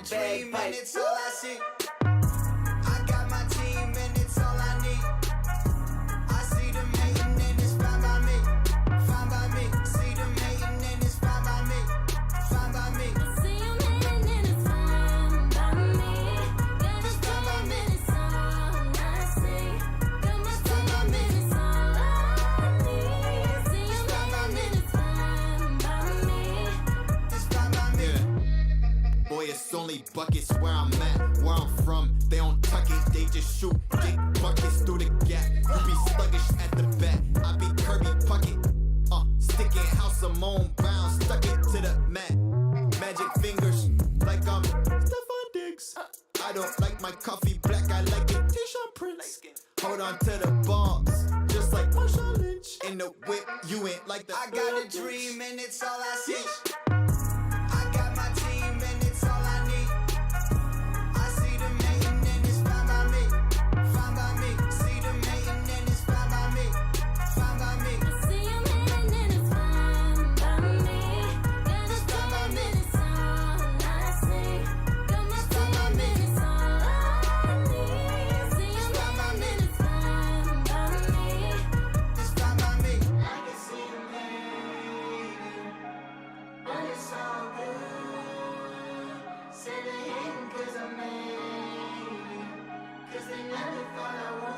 dream and it's all I see. I got my team and it's all I need. I see them hating and it's fine by me. Fine by me. See them hating and it's fine by me. Fine by me. See them hating and it's fine by me. Got a dream and it's all I see. Got my team and it's all I need. See them hating and it's fine by me. It's fine by me. Boy, it's only buckets where I'm at, where I'm from. They don't tuck it, they just shoot big buckets through the gap. You be sluggish at the bat, I be Kirby Puckett. Stick it, house of Moan Brown, stuck it to the mat. Magic fingers, like I'm Stephon Diggs. I don't like my coffee black, I like it T-shirt Prince. Hold on to the bombs, just like Marshawn Lynch. In the whip, you ain't like the I got a dream and it's all I see. I got my team and it's all I need. I see them hating and it's fine by me. Fine by me. See them hating and it's fine by me. Fine by me. See them hating and it's fine by me. Got a dream and it's all I see. Got my team and it's all I need. See them hating and it's fine by me. It's fine by me. I can see them hating, but it's all good. Say they hating 'cause I made it, 'cause they never thought I would.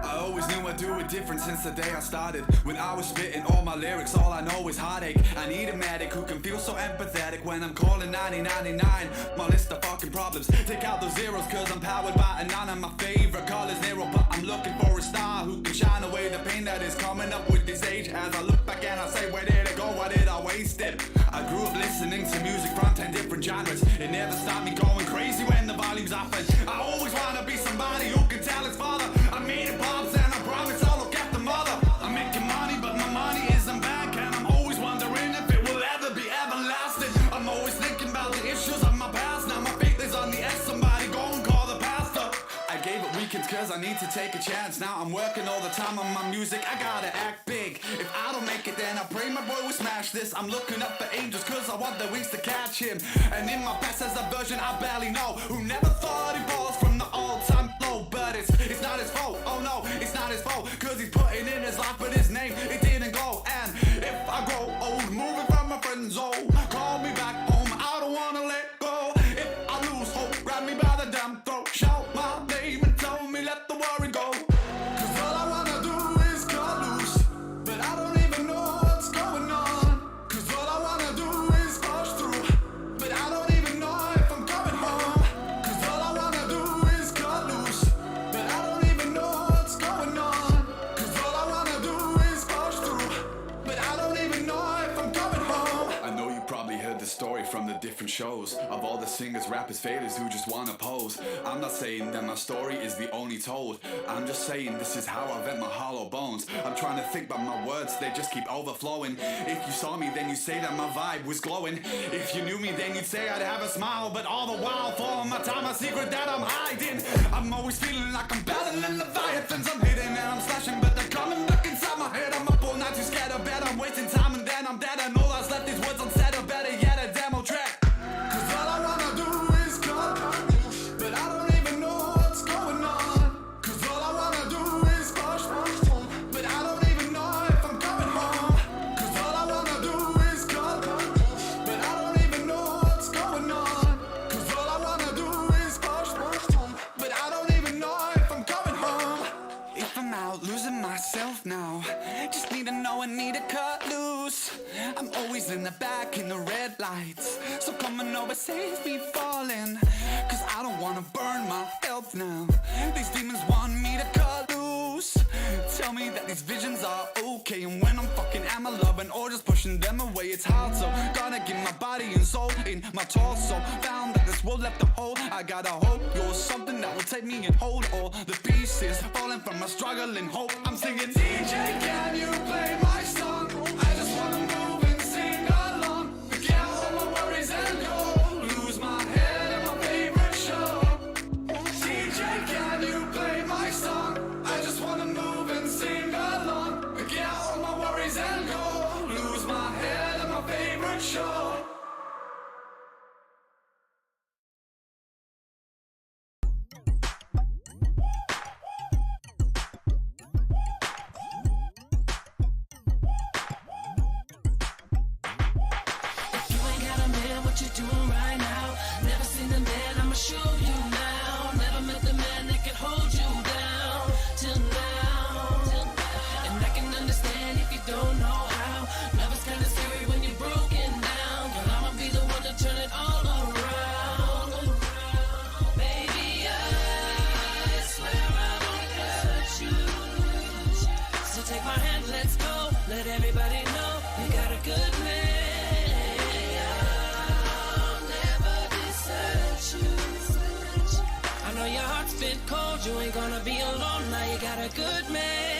I always knew I'd do it different since the day I started. When I was spitting all my lyrics, all I know is heartache. I need a medic who can feel so empathetic when I'm calling 9099. My list of fucking problems, take out those zeros 'cause I'm powered by a 9 and my favorite color's Nero. But I'm looking for a star who can shine away the pain that is coming up with this age. As I look back and I say, where did it go, why did I waste it? I grew up listening to music from 10 different genres. It never stopped me going crazy when the volume's up. And I always wanna be somebody who can tell his father, I made it pops and I promise I'll look after mother. I'm making money but my money isn't back, and I'm always wondering if it will ever be everlasting. I'm always thinking about the issues of my past. Now my faith is on the edge, somebody go and call the pastor. I gave up weekends 'cause I need to take a chance. Now I'm working all the time on my music, I gotta act big. If I don't make it then I pray my boy will smash this. I'm looking up for angels 'cause I want their wings to catch him. And in my past there's a version I barely know, who never thought he falls from the all-time low. But it's not his fault, oh no, it's not his fault, 'cause he's putting in his life but his name, it didn't go. And if I grow old, moving from my friend zone, call me back home, I don't wanna let go. If I lose hope, grab me by the damn throat, shout my name and tell me let the worry go. 'Cause all I wanna do is cut loose, but I don't even know what's going on. 'Cause all I wanna do is push through, but I don't even know if I'm coming home. 'Cause all I wanna do is cut loose, but I don't even know what's going on. 'Cause all I wanna do is push through, but I don't even know if I'm coming home. I know you probably heard the story from the different shows of all the singers, rappers, failures who just wanna pose. I'm not saying that my story is the only told, I'm just saying this is how I vent my hollow bones. I'm trying to think but my words, they just keep overflowing. If you saw me then you'd say that my vibe was glowing. If you knew me then you'd say I'd have a smile, but all the while for my time a secret that I'm hiding. I'm always feeling like I'm battling Leviathans. I'm hitting and I'm slashing but they're coming back inside my head. I'm up all night too scared of bed, I'm wasting time and then I'm dead. And all that's left is words unsaid, or better yet a demo track. 'Cause all I wanna do is cut, but I don't even know what's going on. 'Cause all I wanna do is push, but I don't even know if I'm coming home. 'Cause all I wanna do is cut, but I don't even know what's going on. 'Cause all I wanna do is push, but I don't even know if I'm coming home. If I'm out losing myself now, just need to know I need to cut loose. I'm always in the back in the red lights, so come on over, save me falling. 'Cause I don't wanna burn my health now. These demons want me to cut loose. Tell me that these visions are okay, and when I'm fucking am I loving or just pushing them away, it's hard. So gotta give my body and soul in my torso. Found that this world left a hole, I gotta hope you're something that will take me and hold all the pieces falling from my struggling hope. I'm singing, DJ, can you play my song? I just wanna move and sing along, forget all my worries and go lose my head in my favorite cold, you ain't gonna be alone. Now you got a good man.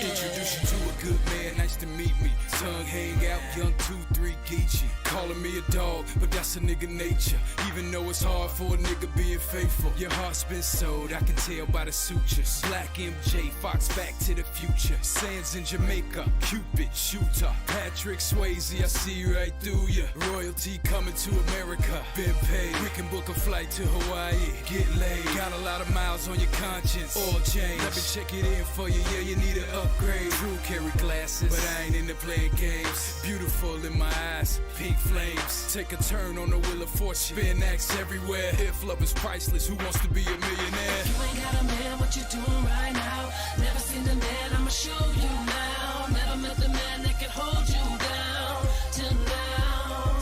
Introduce you to a good man, nice to meet me. Tongue hang out, young 2-3 Geechee. Calling me a dog, but that's a nigga nature. Even though it's hard for a nigga being faithful. Your heart's been sold, I can tell by the sutures. Black MJ, Fox Back to the Future. Sands in Jamaica, Cupid, shooter. Patrick Swayze, I see right through ya. Royalty coming to America, been paid. We can book a flight to Hawaii, get laid. Got a lot of miles on your conscience, oil change. Let me check it in for you, yeah, you need an upgrade. True carry glasses, but I ain't into playing games. Beautiful in my eyes, pink flames. Take a turn on the wheel of fortune. Spin acts everywhere. If love is priceless, who wants to be a millionaire? You ain't got a man, what you doing right now? Never seen the man, I'ma show you now. Never met the man that can hold you down till now.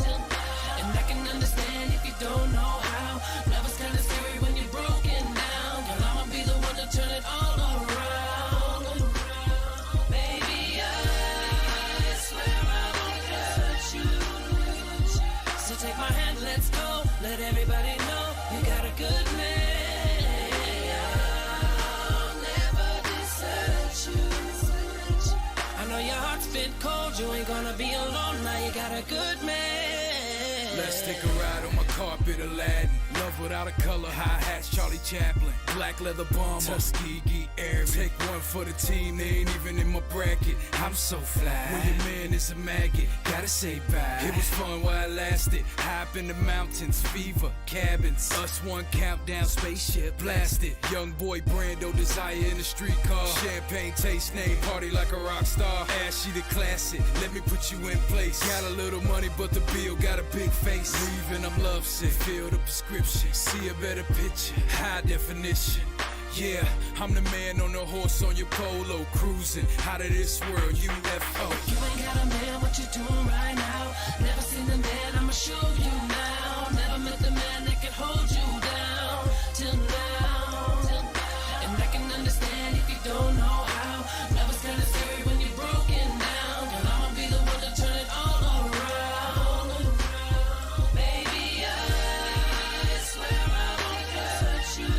And I can understand if you don't know how. Love is kinda scary when you're broken down. Girl, I'ma be the one to turn it all around. Baby, I swear I won't hurt you. So take my hand, let's go. Let everybody know you got a good man. I'll never desert you. I know your heart's been cold, you ain't gonna be alone. Now you got a good man. Let's take a ride on my carpet, Aladdin. Love without a color, hi-hats, Charlie Chaplin. Black leather bomber, Tuskegee Airman. Take one for the team, they ain't even in my bracket. I'm so fly, when your man is a maggot, gotta say bye. It was fun while it lasted, high up in the mountains, fever, cabins. Us one countdown, spaceship blasted. Young boy Brando, desire in the street car. Champagne taste name, party like a rock star. Ashy the classic, let me put you in place. Got a little money, but the bill got a big face. Leaving, I'm lovesick, feel the prescription. See a better picture, high definition. Yeah, I'm the man on the horse on your polo, cruising out of this world, UFO. You ain't got a man, what you doing right now? Never seen the man, I'ma show you now. Never met the man that can hold you down till now. And I can understand if you don't know how. Love is kinda scary when you're broken down. Girl, I'ma be the one to turn it all around. Baby, I swear I won't hurt you.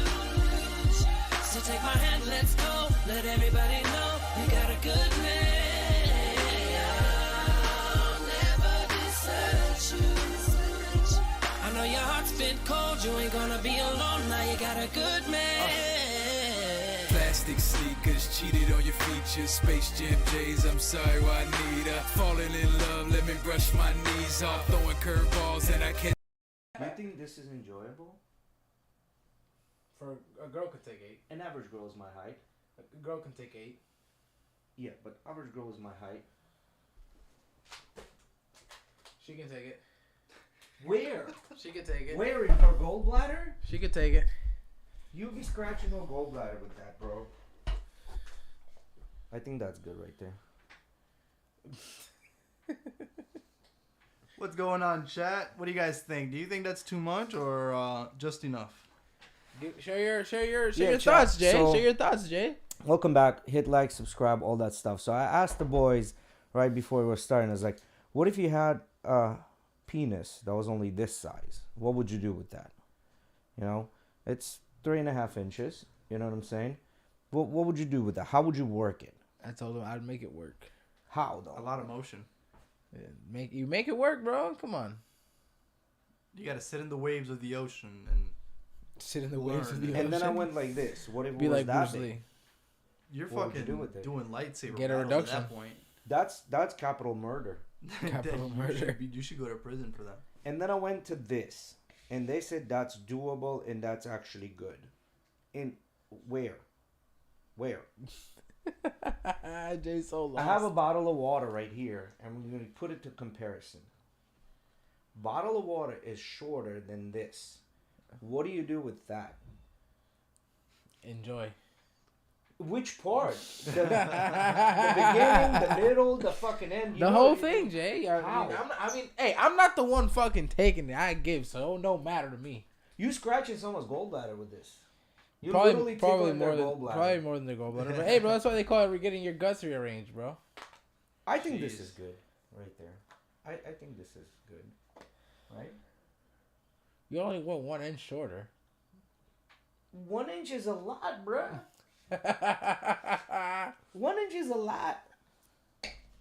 So take my hand, let's go. Let everybody know you got a good man. I'll never desert you. I know your heart's been cold, you ain't gonna be alone. Now you got a good man. Plastic sneakers, cheated on your features. Space Jam J's, I'm sorry, Juanita. Falling in love, let me brush my knees off. Throwing curveballs and I can't. Do you think this is enjoyable? For a girl could take 8. An average girl is my height. A girl can take 8. Yeah, but average girl is my height. She can take it. Where? She can take it. Where in her gallbladder? She can take it. You be scratching her gallbladder with that, bro. I think that's good right there. What's going on, chat? What do you guys think? Do you think that's too much or just enough? Share your Yeah, thoughts, chat. Jay. So- Share your thoughts, Jay. Welcome back. Hit like, subscribe, all that stuff. So I asked the boys right before we were starting. I was like, "What if you had a penis that was only this size? What would you do with that? You know, it's 3.5 inches. You know what I'm saying? What would you do with that? How would you work it? I told him I'd make it work. How though? A lot of motion. Yeah, make it work, bro. Come on. You gotta sit in the waves of the ocean and Sit in the waves of the Learn. ocean. And then I went like this. What if it Be was like that Bruce big? Lee. you're What would you fucking do with it? doing lightsaber Get a battles reduction. at that point. That's capital murder. Capital Then murder. You should go to prison for that. And then I went to this, and they said that's doable and that's actually good. In where? Jay's so lost. I have a bottle of water right here, and we're going to put it to comparison. Bottle of water is shorter than this. What do you do with that? Enjoy. Which part? The beginning, the middle, the fucking end. You The know whole what- thing, Jay. How? Hey, I'm not the one fucking taking it. I give, so it don't matter to me. You scratching someone's gallbladder with this. You Probably literally more tickling their than gallbladder. their gallbladder. But hey, bro, that's why they call it getting your guts rearranged, bro. I think this Jeez. is good, right there. I think this is good, right? You only went 1 inch shorter. 1 inch is a lot, bruh. 1 inch is a lot.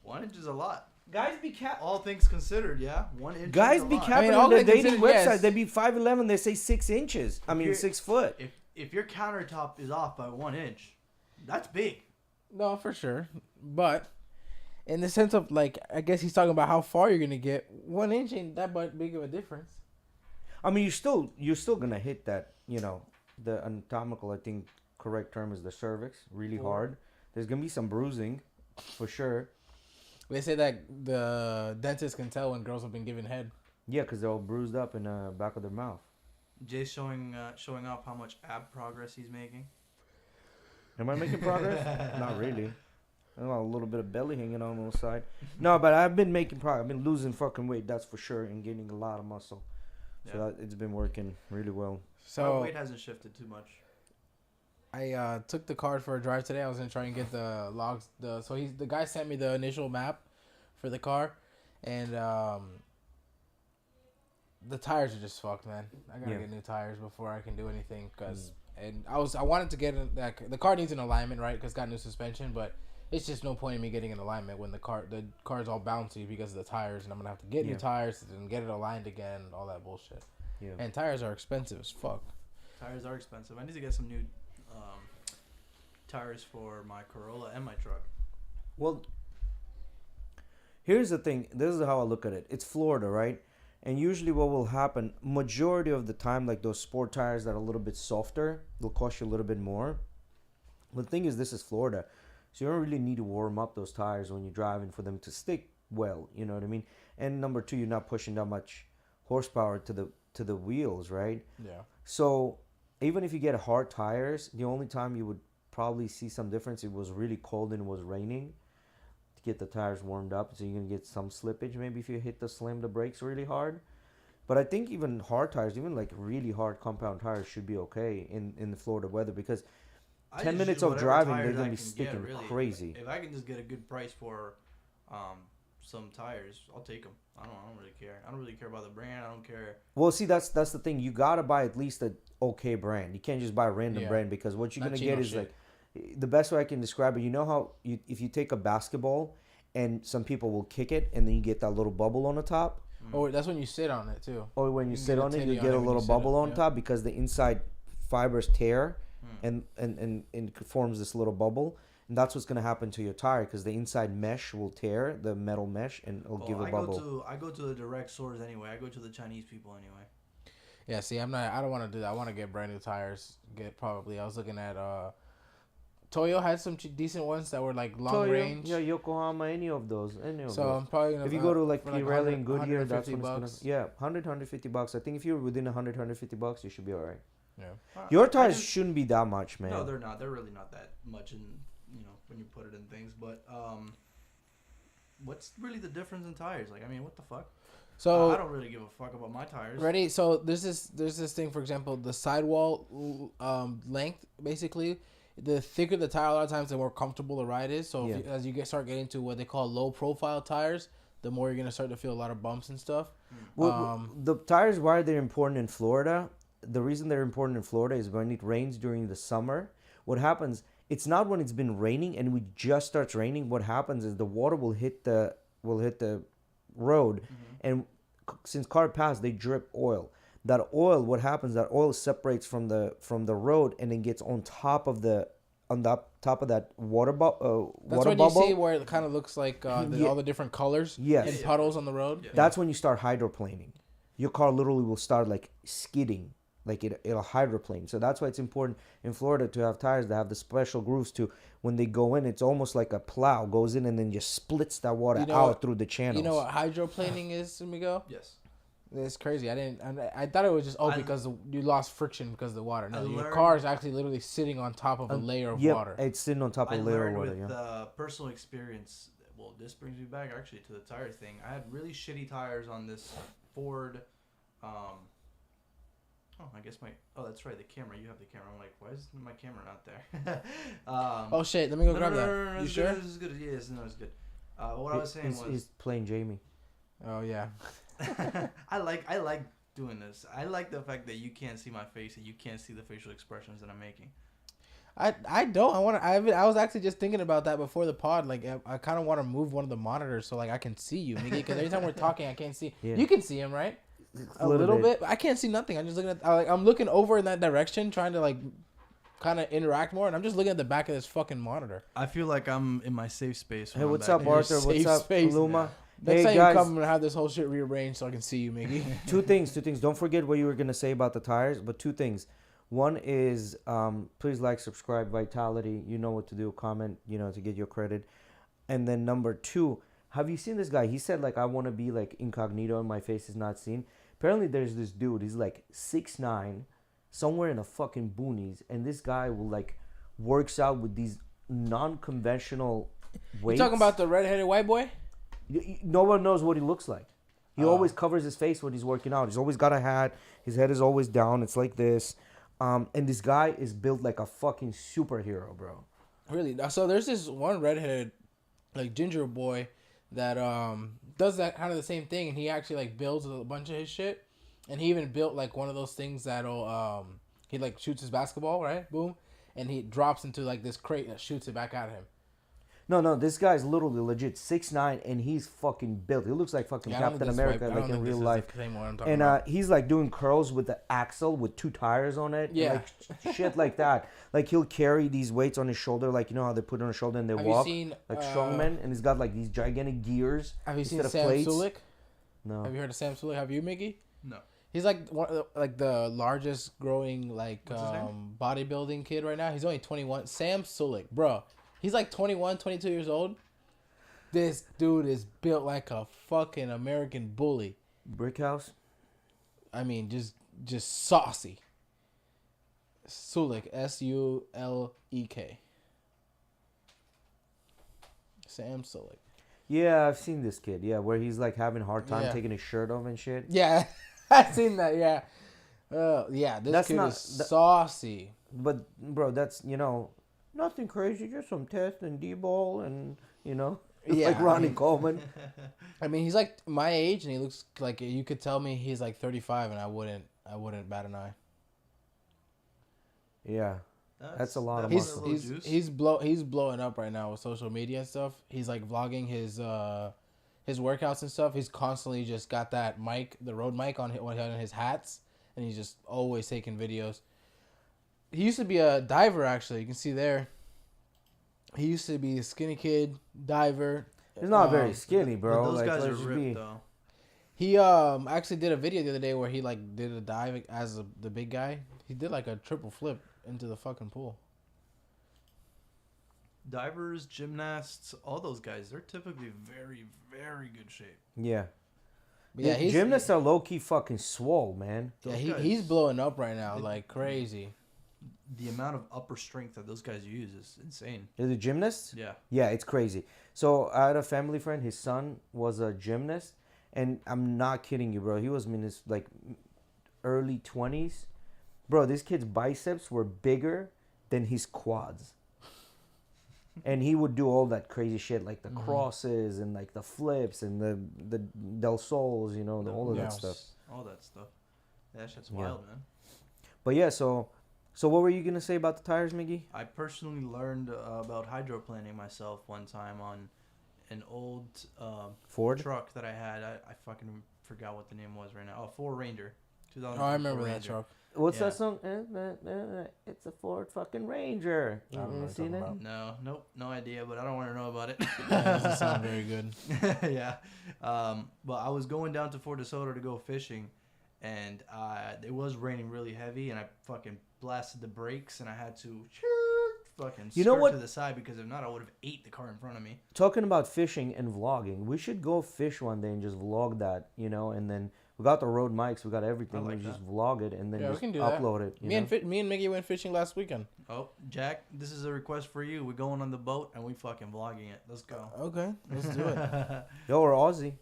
1 inch is a lot. Guys be All things considered, yeah. 1 inch. Guys is a be lot. capping all on the things dating considered, website. yes. They be 5'11", they say 6 inches. I mean you're- 6 foot. If your countertop is off by 1 inch, that's big. No, for sure. But in the sense of like, I guess he's talking about how far you're gonna get. 1 inch ain't that big of a difference. I mean, you're still gonna hit that. You know, the anatomical, I think, correct term is the cervix, really hard. There's gonna be some bruising, for sure. They say that the dentist can tell when girls have been given head. Yeah, because they're all bruised up in the back of their mouth. Jay's showing off how much ab progress he's making. Am I making progress? Not really. I got a little bit of belly hanging on the side. No, but I've been making progress. I've been losing fucking weight, that's for sure, and gaining a lot of muscle. So Yeah. it's been working really well. My So weight hasn't shifted too much. I took the card for a drive today. I was gonna try and get the logs. The guy sent me the initial map for the car, and the tires are just fucked, man. I gotta Yeah. get new tires before I can do anything. And I wanted to get the car needs an alignment, right? Because it's got new suspension, but it's just no point in me getting an alignment when the car's all bouncy because of the tires, and I'm gonna have to get new tires and get it aligned again, and all that bullshit. Yeah. And tires are expensive as fuck. Tires are expensive. I need to get some new tires for my Corolla and my truck. Well, here's the thing. This is how I look at it. It's Florida, right? And usually what will happen, majority of the time, like those sport tires that are a little bit softer, they'll cost you a little bit more. But the thing is, this is Florida. So you don't really need to warm up those tires when you're driving for them to stick well. You know what I mean? And number two, you're not pushing that much horsepower to the wheels, right? Yeah. So even if you get hard tires, the only time you would probably see some difference, it was really cold and it was raining to get the tires warmed up. So you're going to get some slippage maybe if you hit the brakes really hard. But I think even hard tires, even like really hard compound tires should be okay in the Florida weather, because I 10 just minutes use of whatever driving, tires they're going I to be can sticking get, really. crazy. If I can just get a good price for some tires, I'll take them. I don't really care. I don't really care about the brand. I don't care. Well, see, that's the thing. You got to buy at least a okay brand. You can't just buy a random brand, because what you're Not going to Chino get is shit. like, the best way I can describe it, you know how if you take a basketball and some people will kick it and then you get that little bubble on the top, Oh, that's when you sit on it too. or when you can sit get a on it, titty you on get it a when little you sit bubble it, on yeah. top because the inside fibers tear and forms this little bubble. And that's what's going to happen to your tire, because the inside mesh will tear, the metal mesh, and it'll give a bubble. I go to the direct source anyway. I go to the Chinese people anyway. Yeah, see, I don't want to do that. I want to get brand new tires. I was looking at Toyo had some decent ones that were like long Toyo, range. Yeah, Yokohama, any of those. So I'm probably gonna. If you go to like for Pirelli and Goodyear, 150 that's when it's gonna. bucks. Yeah, 150 bucks. I think if you're within 150 bucks, you should be alright. Yeah. Your I tires just- shouldn't be that much, man. No, they're not. They're really not that much in when you put it in things. But what's really the difference in tires? Like, I mean, what the fuck? So I don't really give a fuck about my tires. ready? So there's this thing, for example, the sidewall length. Basically, the thicker the tire, a lot of times the more comfortable the ride is. So Yeah. as you start getting to what they call low profile tires, the more you're gonna start to feel a lot of bumps and stuff. Well, the tires, why they're important in Florida, the reason they're important in Florida is when it rains during the summer, what happens, it's not when it's been raining and it just starts raining. What happens is the water will hit the road, and since car pass, they drip oil. That oil, what happens, that oil separates from the road and then gets on top of that water That's water when bubble. you see where it kind of looks like all the different colors Yes. and puddles on the road. Yeah. That's when you start hydroplaning. Your car literally will start like skidding, like it'll hydroplane. So that's why it's important in Florida to have tires that have the special grooves to, when they go in, it's almost like a plow goes in and then just splits that water out through the channels. You know what hydroplaning is, Miguel? Yes. It's crazy. I thought it was just because you lost friction because of the water. No, your car is actually literally sitting on top of a layer of water. It's sitting on top I of a layer of learned water. with personal experience. Well, this brings me back actually to the tire thing. I had really shitty tires on this Ford. I guess that's right, the camera. You have the camera. I'm like, why is my camera not there? Oh shit! Let me go grab that. No, You it's sure? good, this is good. Yes, no, it's good. What I was saying was, He's playing Jamie. Oh yeah. I like doing this. I like the fact that you can't see my face and you can't see the facial expressions that I'm making. I don't. I was actually just thinking about that before the pod. Like, I kind of want to move one of the monitors so like I can see you, Miggy. Because every time we're talking, I can't see. Yeah. You can see him, right? A little little bit. bit. I can't see nothing. I'm just looking at. I'm looking over in that direction, trying to like, kind of interact more, and I'm just looking at the back of this fucking monitor. I feel like I'm in my safe space. Hey, when I'm what's back up, here. Arthur? What's safe up, space. Luma? Next Hey, time guys. you come and have this whole shit rearranged so I can see you, Miggy. Two things. Don't forget what you were gonna say about the tires, but two things. One is please like, subscribe, Vitality. You know what to do. Comment, to get your credit. And then number two, have you seen this guy? He said like I want to be like incognito and my face is not seen. Apparently there's this dude. He's like 6'9", somewhere in the fucking boonies, and this guy will like works out with these non-conventional weights. You talking about the redheaded white boy? No one knows what he looks like. He Oh. always covers his face when he's working out. He's always got a hat. His head is always down. It's like this. And this guy is built like a fucking superhero, bro. Really? So there's this one redheaded, like ginger boy, that does that kind of the same thing, and he actually like builds a bunch of his shit, and he even built like one of those things that'll he like shoots his basketball, right? Boom, and he drops into like this crate that shoots it back at him. No, this guy's literally legit 6'9", and he's fucking built. He looks like fucking Yeah, I don't Captain think this America, white- I like don't in think real this is life. the same one I'm talking And about. he's like doing curls with the axle with 2 tires on it. Yeah. Like shit like that. Like he'll carry these weights on his shoulder, like you know how they put it on his shoulder and they Have you walk seen, like strongmen, and he's got like these gigantic gears. Have you seen instead of Sam plates. Sulik? No. Have you heard of Sam Sulik? Have you, Mickey? No. He's like one of the, like the largest growing like What's his name? bodybuilding kid right now. He's only 21. Sam Sulik, bro. He's like 21, 22 years old. This dude is built like a fucking American bully. Brick house. I mean, just saucy. Sulik, Sulek. Sam Sulik. Yeah, I've seen this kid. Yeah, where he's like having a hard time Yeah. taking his shirt off and shit. Yeah, I've seen that. Yeah, yeah. This That's kid not- is saucy. But bro, that's nothing crazy, just some test and D-ball and Yeah, like I Ronnie mean- Coleman. I mean, he's like my age, and he looks like you could tell me he's like 35, and I wouldn't bat an eye. Yeah, that's a lot of He's muscle. he's blowing up right now with social media and stuff. He's like vlogging his workouts and stuff. He's constantly just got that mic, the Rode mic on his hats, and he's just always taking videos. He used to be a diver, actually. You can see there. He used to be a skinny kid diver. He's not very skinny, But bro. those Like, guys are let's just ripped be- though. He actually did a video the other day where he like did a dive as the big guy. He did like a triple flip into the fucking pool. Divers, gymnasts, all those guys, they're typically very, very good shape. Yeah. But yeah, he's Gymnasts are low key fucking swole, man. Yeah, Those he's guys- blowing up right now like crazy. The amount of upper strength that those guys use is insane. Is it gymnasts? Yeah. Yeah, it's crazy. So I had a family friend. His son was a gymnast, and I'm not kidding you, bro. He was in his like early 20s. Bro, this kid's biceps were bigger than his quads. And he would do all that crazy shit like the crosses and like the flips and the del sols, all of that stuff. All that stuff. That shit's Yeah. wild, man. But yeah, so what were you gonna say about the tires, Miggy? I personally learned about hydroplaning myself one time on an old Ford? truck that I had. I fucking forgot what the name was right now. Oh, Ford Ranger. 2000 Oh, I remember Ford that Ranger. truck. What's Yeah. that song? It's a Ford fucking Ranger. I don't know You what seen you're it? talking No, nope, no idea, but I don't want to know about it. Yeah, it doesn't sound very good. Yeah. But I was going down to Fort DeSoto to go fishing, and it was raining really heavy, and I fucking blasted the brakes, and I had to fucking You know skirt what? to the side because if not, I would have ate the car in front of me. Talking about fishing and vlogging, we should go fish one day and just vlog that, and then we got the road mics, we got everything. I like we just that. vlog it and then Yeah, we just can do that. upload it. Me and Mickey went fishing last weekend. Oh, Jack, this is a request for you. We're going on the boat, and we fucking vlogging it. Let's go. Okay, let's do it. Yo, we're Aussie.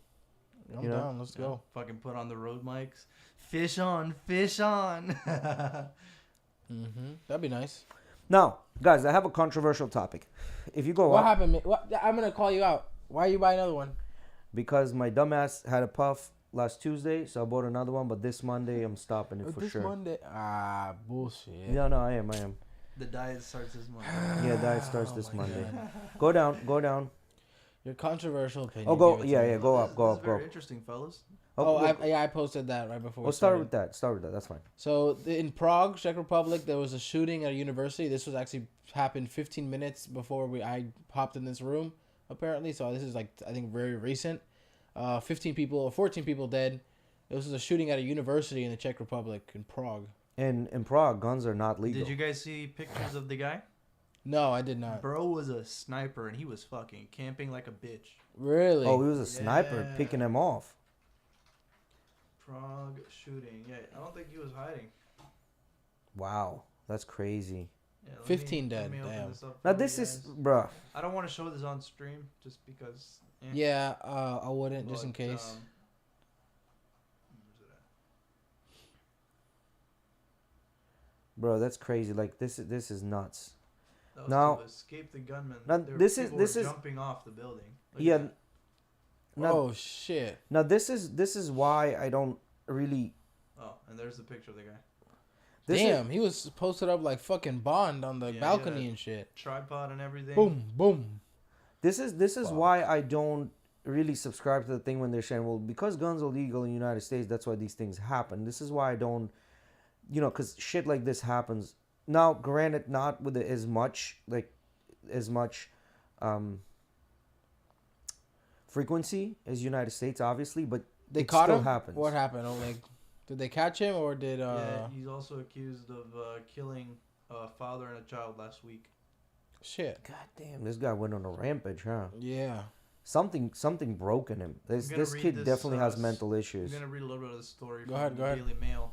I'm You know? down. Let's go. Fucking put on the road mics. Fish on, fish on. That'd be nice. Now, guys, I have a controversial topic. If you go What up, happened? I'm gonna call you out. Why you buy another one? because my dumbass had a puff last Tuesday, so I bought another one. But this Monday, I'm stopping it for this sure. Monday, bullshit. No, I am. The diet starts this month. Yeah, diet starts Oh this my Monday. God. Go down. Your controversial opinion. Oh, go. give it to Yeah, me. yeah. Go This- up, go this is up, very go. interesting, fellas. Oh, look. I posted that right before. We'll start with that. Start with that. That's fine. So in Prague, Czech Republic, there was a shooting at a university. This was actually happened 15 minutes before I popped in this room, apparently. So this is like I think very recent. 15 people or 14 people dead. This was a shooting at a university in the Czech Republic in Prague. And in Prague, guns are not legal. Did you guys see pictures of the guy? No, I did not. Bro was a sniper and he was fucking camping like a bitch. Really? Oh, he was a sniper Yeah. picking them off. Prague shooting. Yeah, I don't think he was hiding. Wow, that's crazy. Yeah, let 15 let dead, open damn. this up Now for this you is, guys. bruh. I don't want to show this on stream just because. Yeah, I wouldn't just in but, case. where's it at? Bro, that's crazy. Like this is nuts. That was Now- to escape the gunman. now There were this is- people this were is- jumping off the building. Look at Yeah. that. Now, Oh shit! now this is why I don't really. Oh, and there's the picture of the guy. This Damn, he was posted up like fucking Bond on the Yeah, balcony yeah. and shit. Tripod and everything. Boom, boom. This is Fuck. why I don't really subscribe to the thing when they're saying, well, because guns are legal in the United States, that's why these things happen. This is why I don't, because shit like this happens. Now, granted, not with as much frequency as United States, obviously, but They it caught still him. happens. What happened? Oh, like, did they catch him or did Yeah, he's also accused of killing a father and a child last week. shit? God damn, this guy went on a rampage, huh? Yeah. Something broke in him. This I'm gonna this read kid this, definitely has s- mental I'm issues. going to read a little bit of the story Go from ahead, the go ahead. Daily Mail.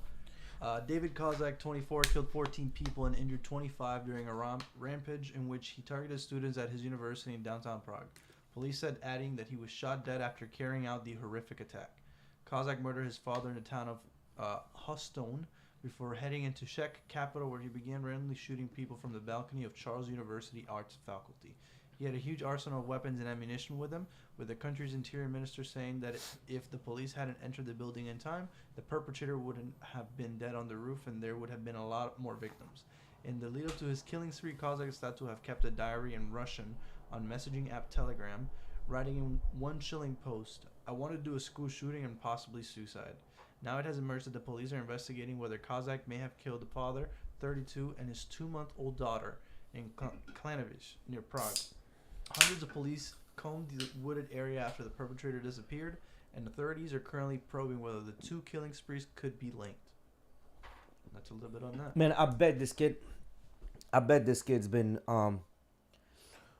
David Kozak, 24, killed 14 people and injured 25 during a rampage in which he targeted students at his university in downtown Prague. Police said, adding that he was shot dead after carrying out the horrific attack. Kozak murdered his father in the town of Hoston before heading into Czech capital, where he began randomly shooting people from the balcony of Charles University Arts faculty. He had a huge arsenal of weapons and ammunition with him, with the country's interior minister saying that if the police hadn't entered the building in time, the perpetrator wouldn't have been dead on the roof and there would have been a lot more victims. In the lead up to his killing spree, Kozak is thought to have kept a diary in Russian on messaging app Telegram, writing in one chilling post, "I want to do a school shooting and possibly suicide." Now it has emerged that the police are investigating whether Kozak may have killed the father, 32, and his 2-month-old daughter in Klanovice, near Prague. Hundreds of police combed the wooded area after the perpetrator disappeared, and authorities are currently probing whether the two killing sprees could be linked. That's a little bit on that. Man, I bet this kid's been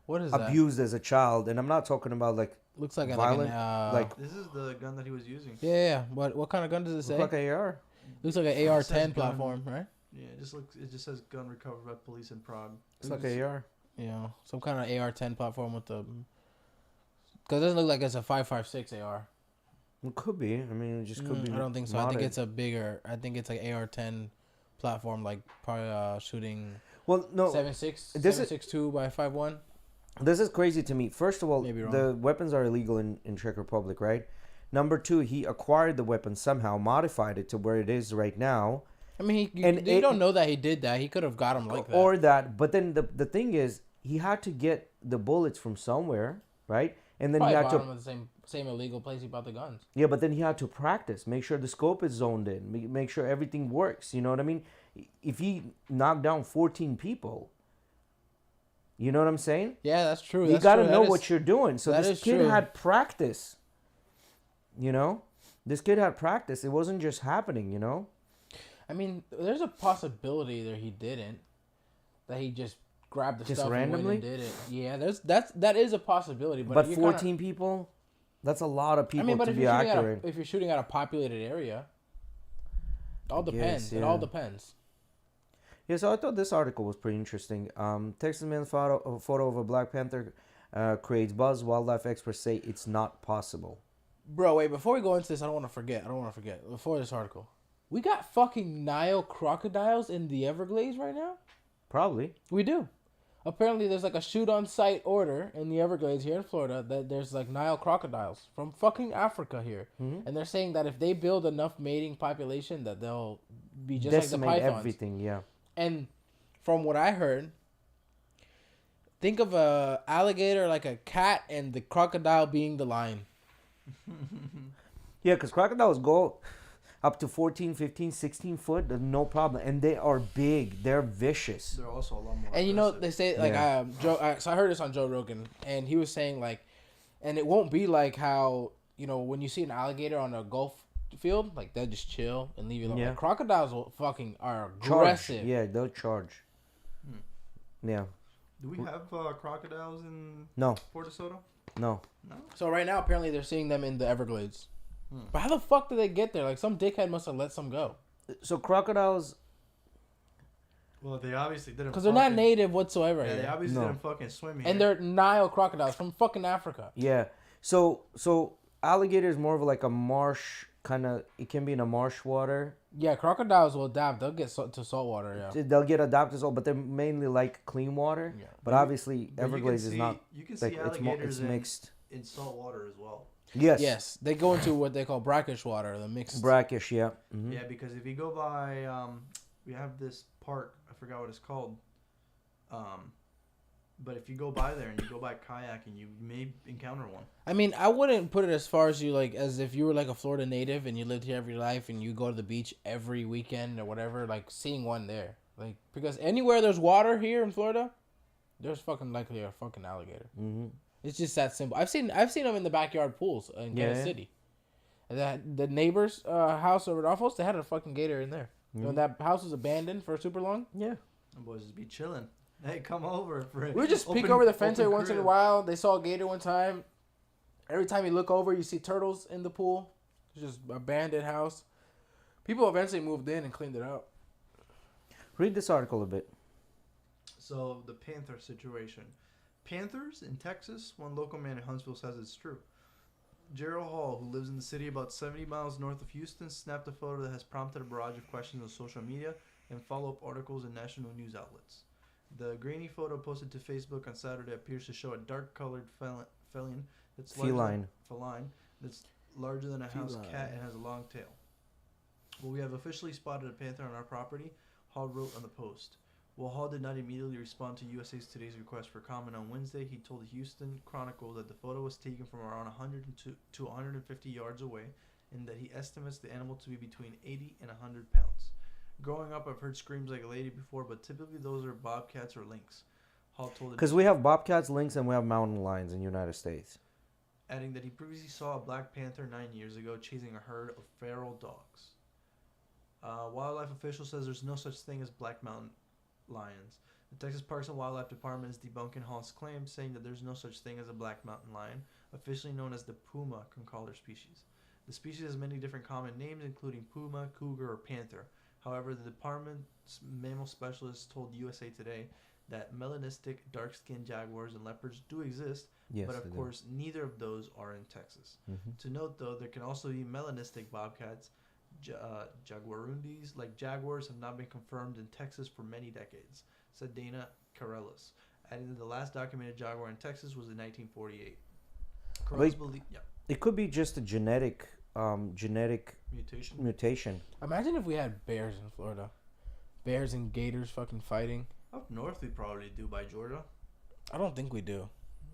What is that? abused as a child, and I'm not talking about like Looks like violent, like This is the gun that he was using. yeah. What kind of gun does it say? look like an AR. Looks like an It AR-10 says gun. platform, right? Yeah, it just says gun recovered by police in Prague. It's like an AR. You know, some kind of AR-10 platform with the. Because it doesn't look like it's a 5.56 AR. It could be. I mean, it just could be. I don't think so. I think modded. it's a bigger. I think it's like AR-10 platform, like probably shooting Well, no. 7.6, This is- 7.62 by 5.1. This is crazy to me. First of all, Maybe wrong. the weapons are illegal in Czech Republic, right? Number two, he acquired the weapon somehow, modified it to where it is right now. I mean, And you it- don't know that he did that. He could have got him like that. Or that. But then the thing is, he had to get the bullets from somewhere, right? And then Probably he had bought to. him at the same illegal place he bought the guns. Yeah, but then he had to practice, make sure the scope is zoned in, make sure everything works. You know what I mean? If he knocked down 14 people, you know what I'm saying? Yeah, that's true. You got to know what you're doing. So that this is kid true. had practice. You know, this kid had practice. It wasn't just happening. You know. I mean, there's a possibility that he didn't. That he just grabbed the Just stuff randomly? and went and did it. Yeah, that is a possibility. But, But you 14 people, that's a lot of people to if be you're shooting accurate. if you're shooting at a populated area, it all depends. guess, It all yeah. depends. Yeah, so I thought this article was pretty interesting. Texas man photo of a Black Panther creates buzz. Wildlife experts say it's not possible. Bro, wait, before we go into this, I don't want to forget. Before this article. We got fucking Nile crocodiles in the Everglades right now? Probably. We do. apparently there's like a shoot on site order in the Everglades here in Florida that there's like Nile crocodiles from fucking Africa here, and they're saying that if they build enough mating population, that they'll be just Decimate like the pythons. everything. Yeah. And from what I heard, think of a alligator like a cat, and the crocodile being the lion. Yeah, because crocodiles go up to 14, 15, 16 foot, no problem. And they are big. They're vicious. They're also a lot more. And you know, aggressive. they say like Yeah. so I heard this on Joe Rogan, and he was saying like, and it won't be like how, you know, when you see an alligator on a golf field, like they'll just chill and leave you alone. Yeah. Like, crocodiles will fucking are Charge. aggressive. Yeah, they'll charge. Yeah. Do we have crocodiles in No. Port DeSoto? No. No. So right now, apparently they're seeing them in the Everglades. But how the fuck did they get there? Like some dickhead must have let some go. So crocodiles, Well, they obviously didn't. Because they're not fucking- native whatsoever. Yeah, they here. obviously No. didn't fucking swim here. And they're Nile crocodiles from fucking Africa. yeah. So alligator is more of like a marsh kind of. It can be in a marsh water. Yeah, crocodiles will adapt. They'll get to salt water. Yeah. They'll get adapted, but they mainly like clean water. Yeah. But obviously, But you can Everglades is see- not. You can Like see it's alligators mixed. in salt water as well. Yes. Yes, they go into what they call brackish water, the mixed. Brackish. Yeah. Mhm. Yeah, because if you go by, we have this park. I forgot what it's called. But if you go by there and you go by kayaking, you may encounter one. I mean, I wouldn't put it as far as you like as if you were like a Florida native and you lived here every life and you go to the beach every weekend or whatever. Like seeing one there, like because anywhere there's water here in Florida, there's fucking likely a fucking alligator. Mhm. It's just that simple. I've seen them in the backyard pools in Kansas Yeah. City. And the neighbor's house over at Alphos, they had a fucking gator in there. When that house was abandoned for super long, Yeah. Them boys just be chilling. Hey, come over. For we would just peek open- over the fence open every once in a crib. while. They saw a gator one time. Every time you look over, you see turtles in the pool. It's just abandoned house. People eventually moved in and cleaned it out. Read this article a bit. So the panther situation. Panthers in Texas? One local man in Huntsville says it's true. Gerald Hall, who lives in the city about 70 miles north of Houston, snapped a photo that has prompted a barrage of questions on social media and follow-up articles in national news outlets. The grainy photo posted to Facebook on Saturday appears to show a dark-colored feline that's Feline. that's larger than a house Feline. cat and has a long tail. Well, we have officially spotted a panther on our property, Hall wrote on the post. While Hall did not immediately respond to USA Today's request for comment on Wednesday, he told the Houston Chronicle that the photo was taken from around 100 to 150 yards away and that he estimates the animal to be between 80 and 100 pounds. Growing up, I've heard screams like a lady before, but typically those are bobcats or lynx. Hall told the Because we have bobcats, lynx, and we have mountain lions in the United States. adding that he previously saw a black panther 9 years ago chasing a herd of feral dogs. Wildlife official says there's no such thing as black mountain lions. The Texas Parks and Wildlife Department is debunking Hall's claim, saying that there's no such thing as a black mountain lion, officially known as the puma concolor species. The species has many different common names, including puma, cougar, or panther. However, the department's mammal specialist told USA Today that melanistic, dark-skinned jaguars and leopards do exist, Yes, but of they do. course, neither of those are in Texas. Mhm. To note, though, there can also be melanistic bobcats. Jaguarundis, like jaguars, have not been confirmed in Texas for many decades, said Dana Carrelis, adding that the last documented jaguar in Texas was in 1948. Wait. Yeah, It could be just a genetic mutation. mutation. Imagine if we had bears in Florida. Bears and gators fucking fighting. Up north, we probably do by Georgia. I don't think we do.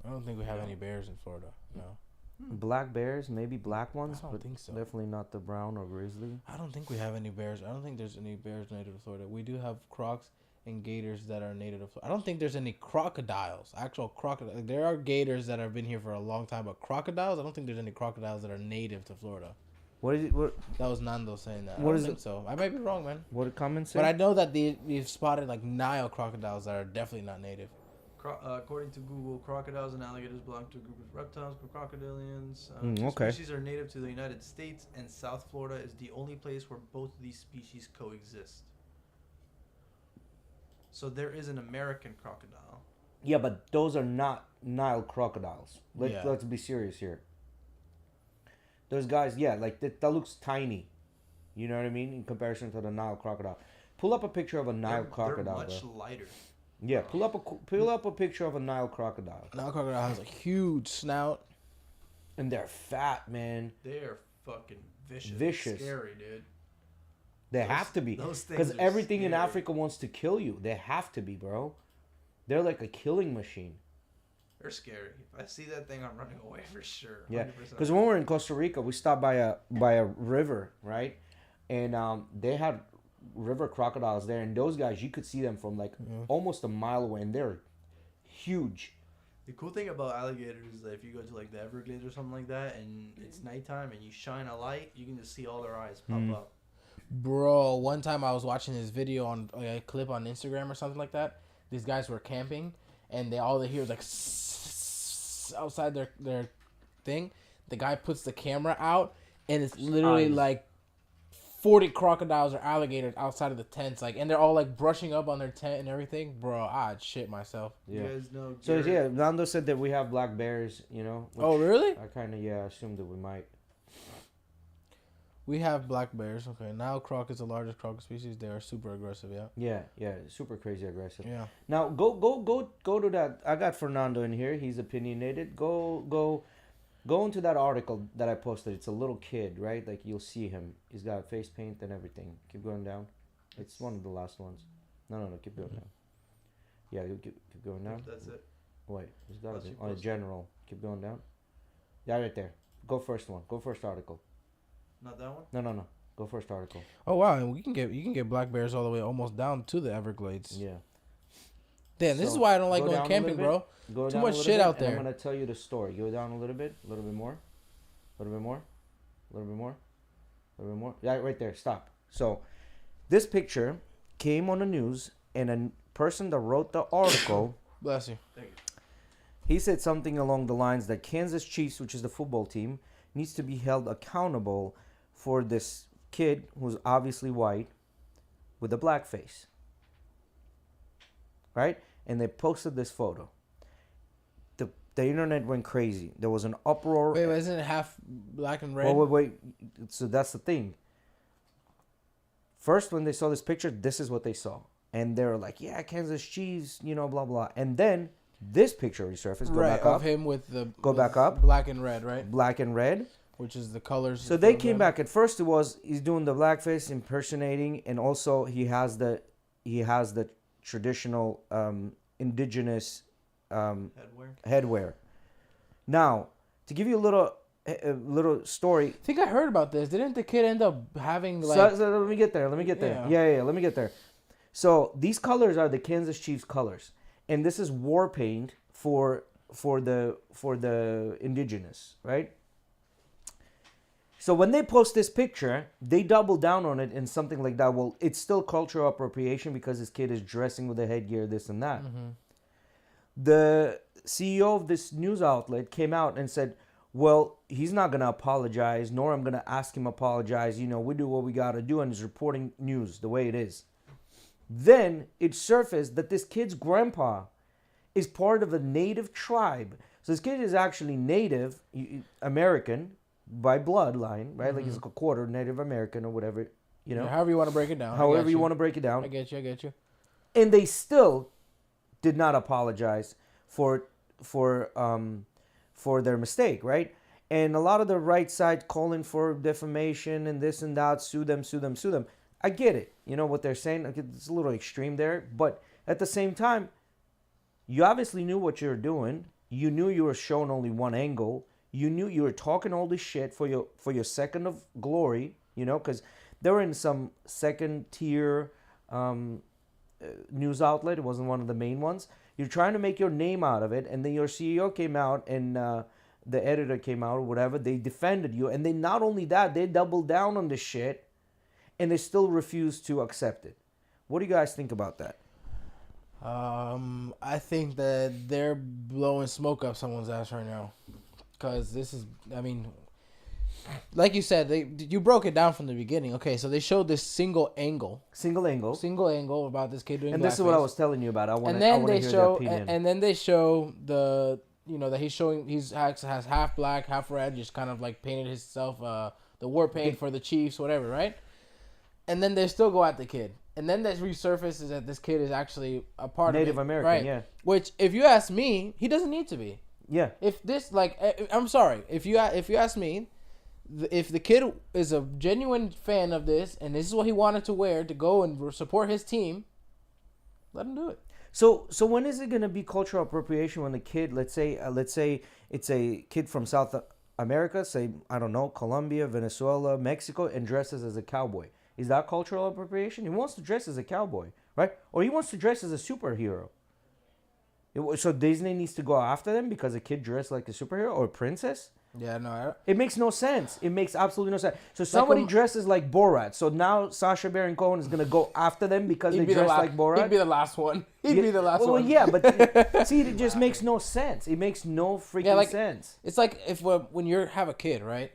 I don't think we have any bears in Florida. No. Black bears, maybe black ones, I don't but think so. definitely not the brown or grizzly. I don't think we have any bears. I don't think there's any bears native to Florida. We do have crocs and gators that are native to Florida. I don't think there's any crocodiles. Actual crocodiles. There are gators that have been here for a long time, but crocodiles, I don't think there's any crocodiles that are native to Florida. What is it? What That was Nando saying that. I What don't is think it? so. I might be wrong, man. what did comments say? But I know that we've spotted like Nile crocodiles that are definitely not native. According to Google, crocodiles and alligators belong to a group of reptiles called crocodilians. Okay. Species are native to the United States, and South Florida is the only place where both of these species coexist. So there is an American crocodile. Yeah, but those are not Nile crocodiles. Yeah. Let's be serious here. Those guys, yeah, like that looks tiny. You know what I mean? In comparison to the Nile crocodile. Pull up a picture of a Nile crocodile. They're much Bro. lighter. Yeah, pull up a picture of a Nile crocodile, Now crocodile has a huge snout. and they're fat, man. They are fucking vicious. Vicious. Scary, dude. They have to be, those things because are everything in scary. Africa wants to kill you. They have to be, bro. They're like a killing machine. They're scary. If I see that thing, I'm running away for sure. Yeah, 100%. because when we were in Costa Rica, we stopped by a river, right? And they had river crocodiles there, and those guys, you could see them from like almost a mile away, and they're huge. The cool thing about alligators is that if you go to like the Everglades or something like that, and it's nighttime and you shine a light, you can just see all their eyes pop up. Bro, one time I was watching this video on a clip on Instagram or something like that. These guys were camping, and all they hear is like outside their thing. The guy puts the camera out, and it's literally Eyes. like 40 crocodiles or alligators outside of the tents, like, and they're all like brushing up on their tent and everything. Bro, I'd shit myself. Yeah. You guys know. So Garrett- yeah, Nando said that we have black bears, you know. Oh, really? I kind of assumed that we might. We have black bears. Okay, Nile croc is the largest croc species. They are super aggressive. Yeah. Yeah, super crazy aggressive. Yeah. Now go to that. I got Fernando in here. He's opinionated. Go into that article that I posted. It's a little kid, right? Like you'll see him. He's got face paint and everything. Keep going down. It's one of the last ones. No, keep going down. Yeah, you keep going down. That's it. Wait, there's gotta That's be. your Oh, post. general. Keep going down. Yeah, right there. Go first one. Go first article. Not that one. No. Go first article. Oh wow, and you can get black bears all the way almost down to the Everglades. Yeah. Damn, this is So, why I don't like go going down a camping, little bro. Go Too down much a little shit bit, out and there. I'm gonna tell you the story. Go down a little bit more, a little bit more, a little bit more, a little bit more. Yeah, right there. Stop. So, this picture came on the news, and a person that wrote the article, Bless you. he said something along the lines that Kansas Chiefs, which is the football team, needs to be held accountable for this kid who's obviously white with a black face. Right? And they posted this photo. The internet went crazy. There was an uproar. Wait, isn't it half black and red? Wait. So that's the thing. First, when they saw this picture, this is what they saw. And they were like, yeah, Kansas Chiefs, you know, blah, blah. And then this picture resurfaced. Go right, back up. of him with the Go with back up. black and red, right? Black and red. Which is the colors. So for they the came red. back. At first, it was he's doing the blackface impersonating, and also he has the traditional indigenous headwear. Now, to give you a little story. I think I heard about this. Didn't the kid end up having like? So let me get there. Yeah. Let me get there. So these colors are the Kansas Chiefs colors, and this is war paint for the indigenous, right? So when they post this picture, they double down on it in something like that. Well, it's still cultural appropriation because this kid is dressing with a headgear, this and that. The CEO of this news outlet came out and said, well, he's not going to apologize, nor I'm going to ask him apologize. You know, we do what we got to do, and he's reporting news the way it is. Then it surfaced that this kid's grandpa is part of a native tribe. So this kid is actually Native American by bloodline, right? Like he's like a quarter Native American or whatever, you know. However you want to break it down. However you want to break it down. I get you. And they still did not apologize for their mistake, right? And a lot of the right side calling for defamation and this and that, sue them. I get it. You know what they're saying? Like, it's a little extreme there. But at the same time, you obviously knew what you were doing. You knew you were showing only one angle. You knew you were talking all this shit for your second of glory, you know, because they were in some second tier news outlet. It wasn't one of the main ones. You're trying to make your name out of it, and then your CEO came out and the editor came out or whatever. They defended you, and they not only that, they doubled down on this shit, and they still refused to accept it. What do you guys think about that? I think that they're blowing smoke up someone's ass right now, because this is, I mean, like you said, you broke it down from the beginning. Okay, so they showed this single angle about this kid doing. And this is what I was telling you about. I want to hear show, the opinion. and then they show the, you know, that he's has half black, half red, just kind of like painted himself the war paint for the Chiefs, whatever, right? and then they still go at the kid, and then that resurfaces that this kid is actually a part Native of it, American, right? yeah. Which, if you ask me, he doesn't need to be. Yeah. If this, like, I'm sorry, if you ask me, if the kid is a genuine fan of this and this is what he wanted to wear to go and support his team, let him do it. So when is it gonna be cultural appropriation when the kid, let's say it's a kid from South America, say I don't know, Colombia, Venezuela, Mexico, and dresses as a cowboy? Is that cultural appropriation? He wants to dress as a cowboy, right? Or he wants to dress as a superhero. So Disney needs to go after them because a kid dressed like a superhero or a princess? Yeah, no. It makes no sense. It makes absolutely no sense. So somebody dresses like Borat. So now Sacha Baron Cohen is gonna go after them because they dress like Borat. He'd be the last one. He'd be the last well, one. yeah, but see, it just makes no sense. It makes no freaking sense. It's like if when you have a kid, right?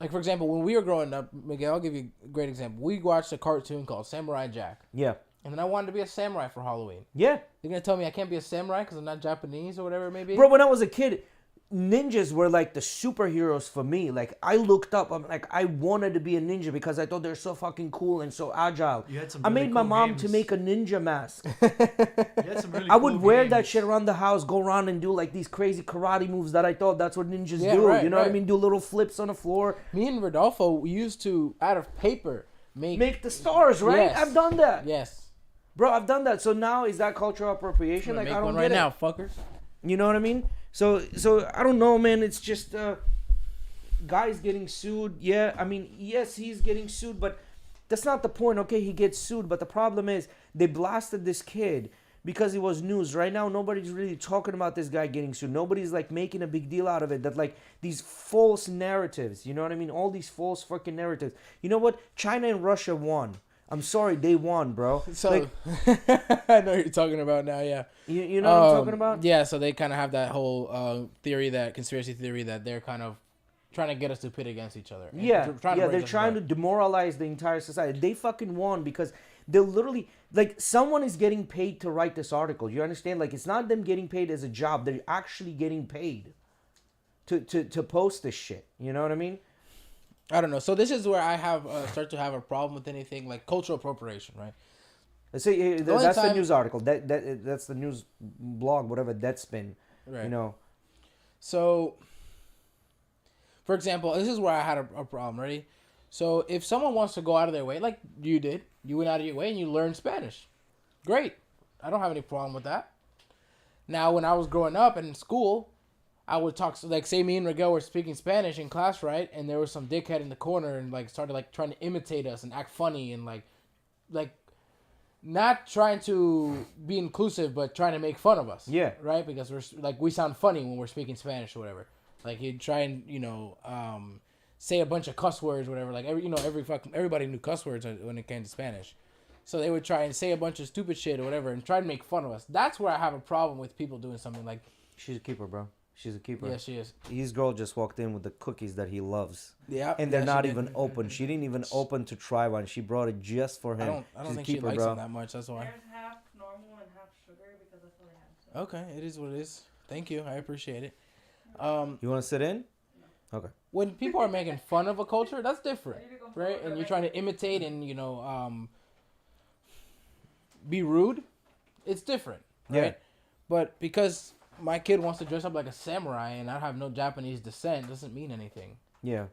Like, for example, when we were growing up, Miguel, I'll give you a great example. We watched a cartoon called Samurai Jack. Yeah. And then I wanted to be a samurai for Halloween. Yeah. You're going to tell me I can't be a samurai because I'm not Japanese or whatever it may be? Bro, when I was a kid, ninjas were like the superheroes for me. Like, I looked up, I'm like, I wanted to be a ninja because I thought they're so fucking cool and so agile. You had some I really made my cool mom games. to make a ninja mask. You had some really I would cool wear games. that shit around the house, go around and do like these crazy karate moves that I thought that's what ninjas Yeah, do. right, You know what I right. mean? Do little flips on the floor. Me and Rodolfo used to, out of paper, make the stars, right? Yes. I've done that. Yes. Bro, I've done that. So now is that cultural appropriation? Like, Make I don't one get right it. now, fuckers. You know what I mean? So I don't know, man. It's just guys getting sued. Yeah, I mean, yes, he's getting sued, but that's not the point. Okay, he gets sued, but the problem is they blasted this kid because it was news. Right now, nobody's really talking about this guy getting sued. Nobody's like making a big deal out of it. That like these false narratives. You know what I mean? All these false fucking narratives. You know what? China and Russia won. I'm sorry, they won, bro. So, like, I know what you're talking about now, yeah. you know what I'm talking about? Yeah, so they kind of have that whole conspiracy theory that they're kind of trying to get us to pit against each other. Yeah, they're us trying to apart. demoralize the entire society. They fucking won because they literally, like, someone is getting paid to write this article. You understand? Like, it's not them getting paid as a job. They're actually getting paid to post this shit. You know what I mean? I don't know. So this is where I have start to have a problem with anything like cultural appropriation, right? Let's say only that's the time- news article. That's the news blog, whatever. Deadspin. Right. You know. So, for example, this is where I had a problem. Ready? So if someone wants to go out of their way, like you did, you went out of your way and you learned Spanish. Great. I don't have any problem with that. Now, when I was growing up in school, I would talk, like, say me and Miguel were speaking Spanish in class, right? And there was some dickhead in the corner and, like, started, like, trying to imitate us and act funny and, like, not trying to be inclusive, but trying to make fun of us. Yeah. Right? Because we sound funny when we're speaking Spanish or whatever. Like, he'd try and, say a bunch of cuss words or whatever. Like, everybody knew cuss words when it came to Spanish. So they would try and say a bunch of stupid shit or whatever and try to make fun of us. That's where I have a problem with people doing something like... She's a keeper, bro. She's a keeper. Yeah, she is. His girl just walked in with the cookies that he loves. Yeah. And they're yeah, not she even did. open. She didn't even open to try one. She brought it just for him. I don't She's think a keeper, she likes bro. them that much. That's why. There's half normal and half sugar because that's what I had. Okay, it is what it is. Thank you. I appreciate it. You want to sit in? Okay. When people are making fun of a culture, that's different, right? And you're trying to imitate and be rude. It's different, right? Yeah. But because my kid wants to dress up like a samurai and I have no Japanese descent, doesn't mean anything. Yeah.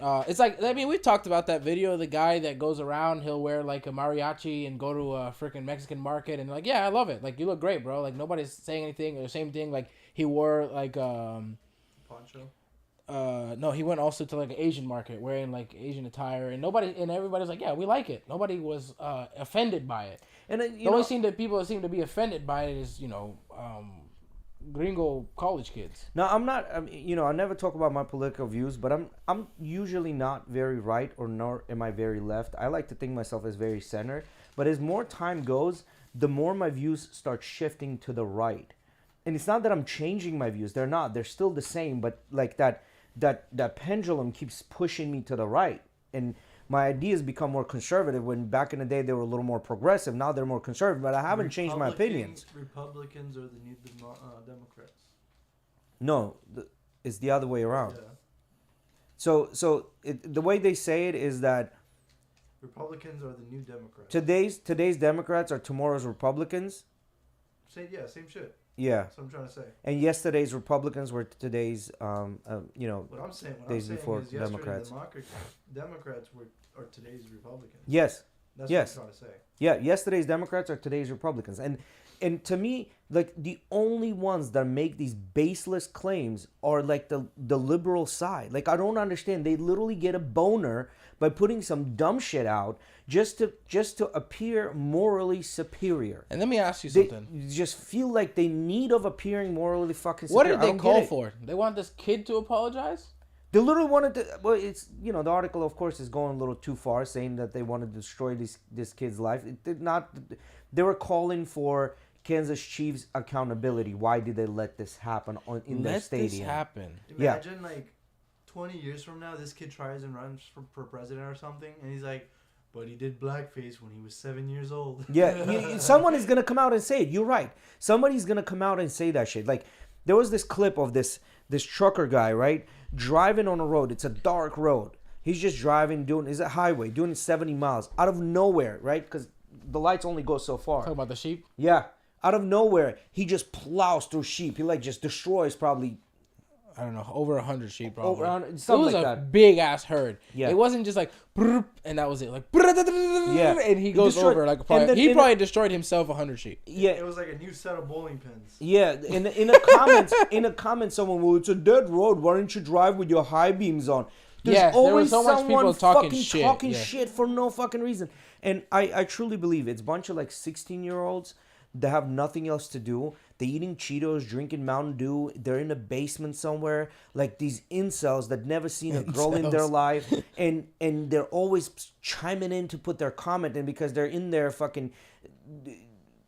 It's like, I mean, we talked about that video of the guy that goes around, he'll wear like a mariachi and go to a freaking Mexican market and like, yeah, I love it. Like, you look great, bro. Like, nobody's saying anything. Or the same thing, like, he wore like, Poncho. no, he went also to like an Asian market wearing like Asian attire and everybody's like, yeah, we like it. Nobody was offended by it. And The only people that seem to be offended by it is, gringo college kids. No, I'm not. I never talk about my political views, but I'm usually not very right, or nor am I very left. I like to think myself as very center. But as more time goes, the more my views start shifting to the right. And it's not that I'm changing my views. They're not. They're still the same. But like that pendulum keeps pushing me to the right. And my ideas become more conservative when back in the day they were a little more progressive. Now they're more conservative, but I haven't changed my opinions. Republicans or the New Democrats? No, it's the other way around. Yeah. So the way they say it is that Republicans are the new Democrats. Today's Democrats are tomorrow's Republicans. Same shit. Yeah. That's what I'm trying to say. And yesterday's Republicans were today's, What I'm saying days before is yesterday Democrats. Democrats are today's Republicans. Yes. That's Yes. what I'm trying to say. Yeah, yesterday's Democrats are today's Republicans. And to me, like, the only ones that make these baseless claims are like the liberal side. Like, I don't understand. They literally get a boner by putting some dumb shit out just to appear morally superior. And let me ask you They something. just feel like they need of appearing morally fucking What superior. did I they don't call get it. for? They want this kid to apologize? They literally wanted to. Well, it's the article, of course, is going a little too far, saying that they wanted to destroy this kid's life. It did not. They were calling for Kansas Chiefs accountability. Why did they let this happen in their Let stadium? this happen. Yeah. Imagine like 20 years from now, this kid tries and runs for president or something, and he's like, but he did blackface when he was 7 years old. Yeah, someone is gonna come out and say it. You're right. Somebody's gonna come out and say that shit. Like, there was this clip of this trucker guy, right, driving on a road. It's a dark road. He's just driving, it's a highway, doing 70 miles out of nowhere, right? Because the lights only go so far. Talk about the sheep? Yeah, out of nowhere, he just plows through sheep. He like just destroys probably I don't know, over 100 sheep probably. over 100, It something was like a that. big ass herd. Yeah. It wasn't just like, "Brrr," and that was it. Like, Yeah. and he goes destroyed- over like and probably, then he in probably destroyed himself 100 sheep. Yeah, It was like a new set of bowling pins. yeah. In a comment, someone, well, it's a dead road. Why don't you drive with your high beams on? There's Yes, there was always so much someone people talking fucking shit, talking yeah. shit for no fucking reason. And I truly believe it's a bunch of like 16-year-olds that have nothing else to do. They're eating Cheetos, drinking Mountain Dew. They're in a basement somewhere. Like these incels that never seen a girl in their Incels. life. And they're always chiming in to put their comment in because they're in there fucking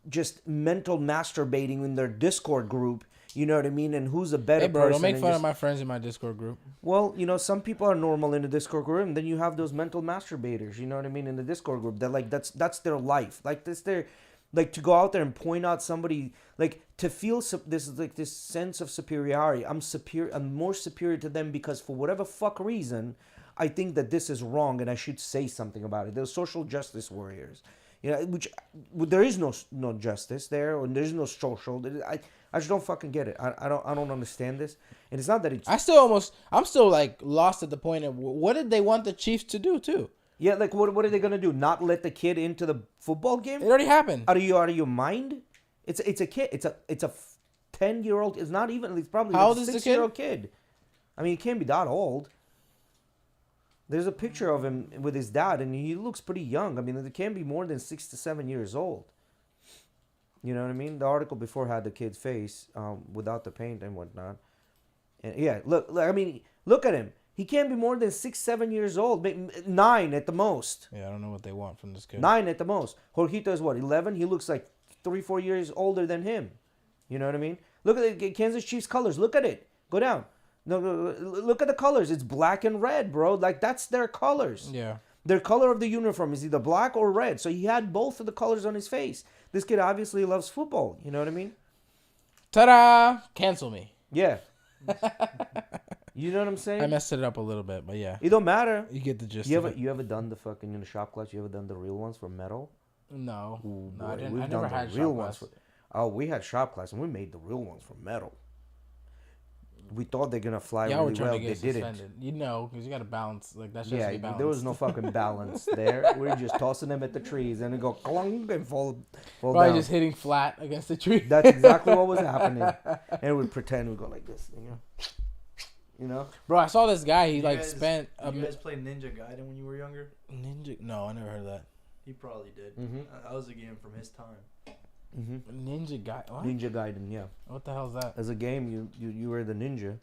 just mental masturbating in their Discord group. You know what I mean? And who's a better Hey, bro, person? don't make and fun just- of my friends in my Discord group. Well, some people are normal in the Discord group, and then you have those mental masturbators. You know what I mean? In the Discord group, that like that's their life. Like this, their like to go out there and point out somebody, like to feel this sense of superiority. I'm superior. I'm more superior to them because for whatever fuck reason, I think that this is wrong, and I should say something about it. They're social justice warriors. Which there is no justice there, and there's no social. I just don't fucking get it. I don't understand this, and it's not that it's I'm still like lost at the point of what did they want the Chiefs to do too? yeah. Like what are they gonna do? Not let the kid into the football game? It already happened. Out of your mind? It's a kid. It's a 10-year-old. It's not even. It's probably How a old is the kid? 6-year-old kid. I mean, he can't be that old. There's a picture of him with his dad, and he looks pretty young. I mean, it can't be more than 6 to 7 years old. You know what I mean? The article before had the kid's face without the paint and whatnot. And yeah, look. I mean, look at him. He can't be more than 6, 7 years old. 9 at the most. Yeah, I don't know what they want from this kid. 9 at the most. Jorgito is what, 11? He looks like 3, 4 years older than him. You know what I mean? Look at the Kansas Chiefs colors. Look at it. Go down. No, look at the colors. It's black and red, bro. Like that's their colors. Yeah. Their color of the uniform is either black or red. So he had both of the colors on his face. This kid obviously loves football. You know what I mean? Ta-da! Cancel me. Yeah. You know what I'm I saying? messed it up a little bit, but yeah. It don't matter. You get the gist You of ever it. you ever done the fucking shop class? You ever done the real ones for metal? No. Ooh, No, I boy, didn't. we've I never done the had real shop ones. class. Oh, we had shop class and we made the real ones from metal. We thought they're gonna fly Y'all were really trying well. to They get didn't. suspended. You know, because you got to balance. Like, that shit has Yeah, to be balanced. there was no fucking balance there. We were just tossing them at the trees and it go clunk and fall Probably down. just hitting flat against the tree. That's exactly what was happening. And we'd pretend we'd go like this, you know. Bro, I saw this guy. He You like guys- spent a You guys played Ninja Gaiden when you were younger? ninja. No, I never heard of that. He probably did. Mhm. That was a game from his time. Ninja guy. What? Ninja Gaiden, yeah. What the hell is that? As a game, you were the ninja.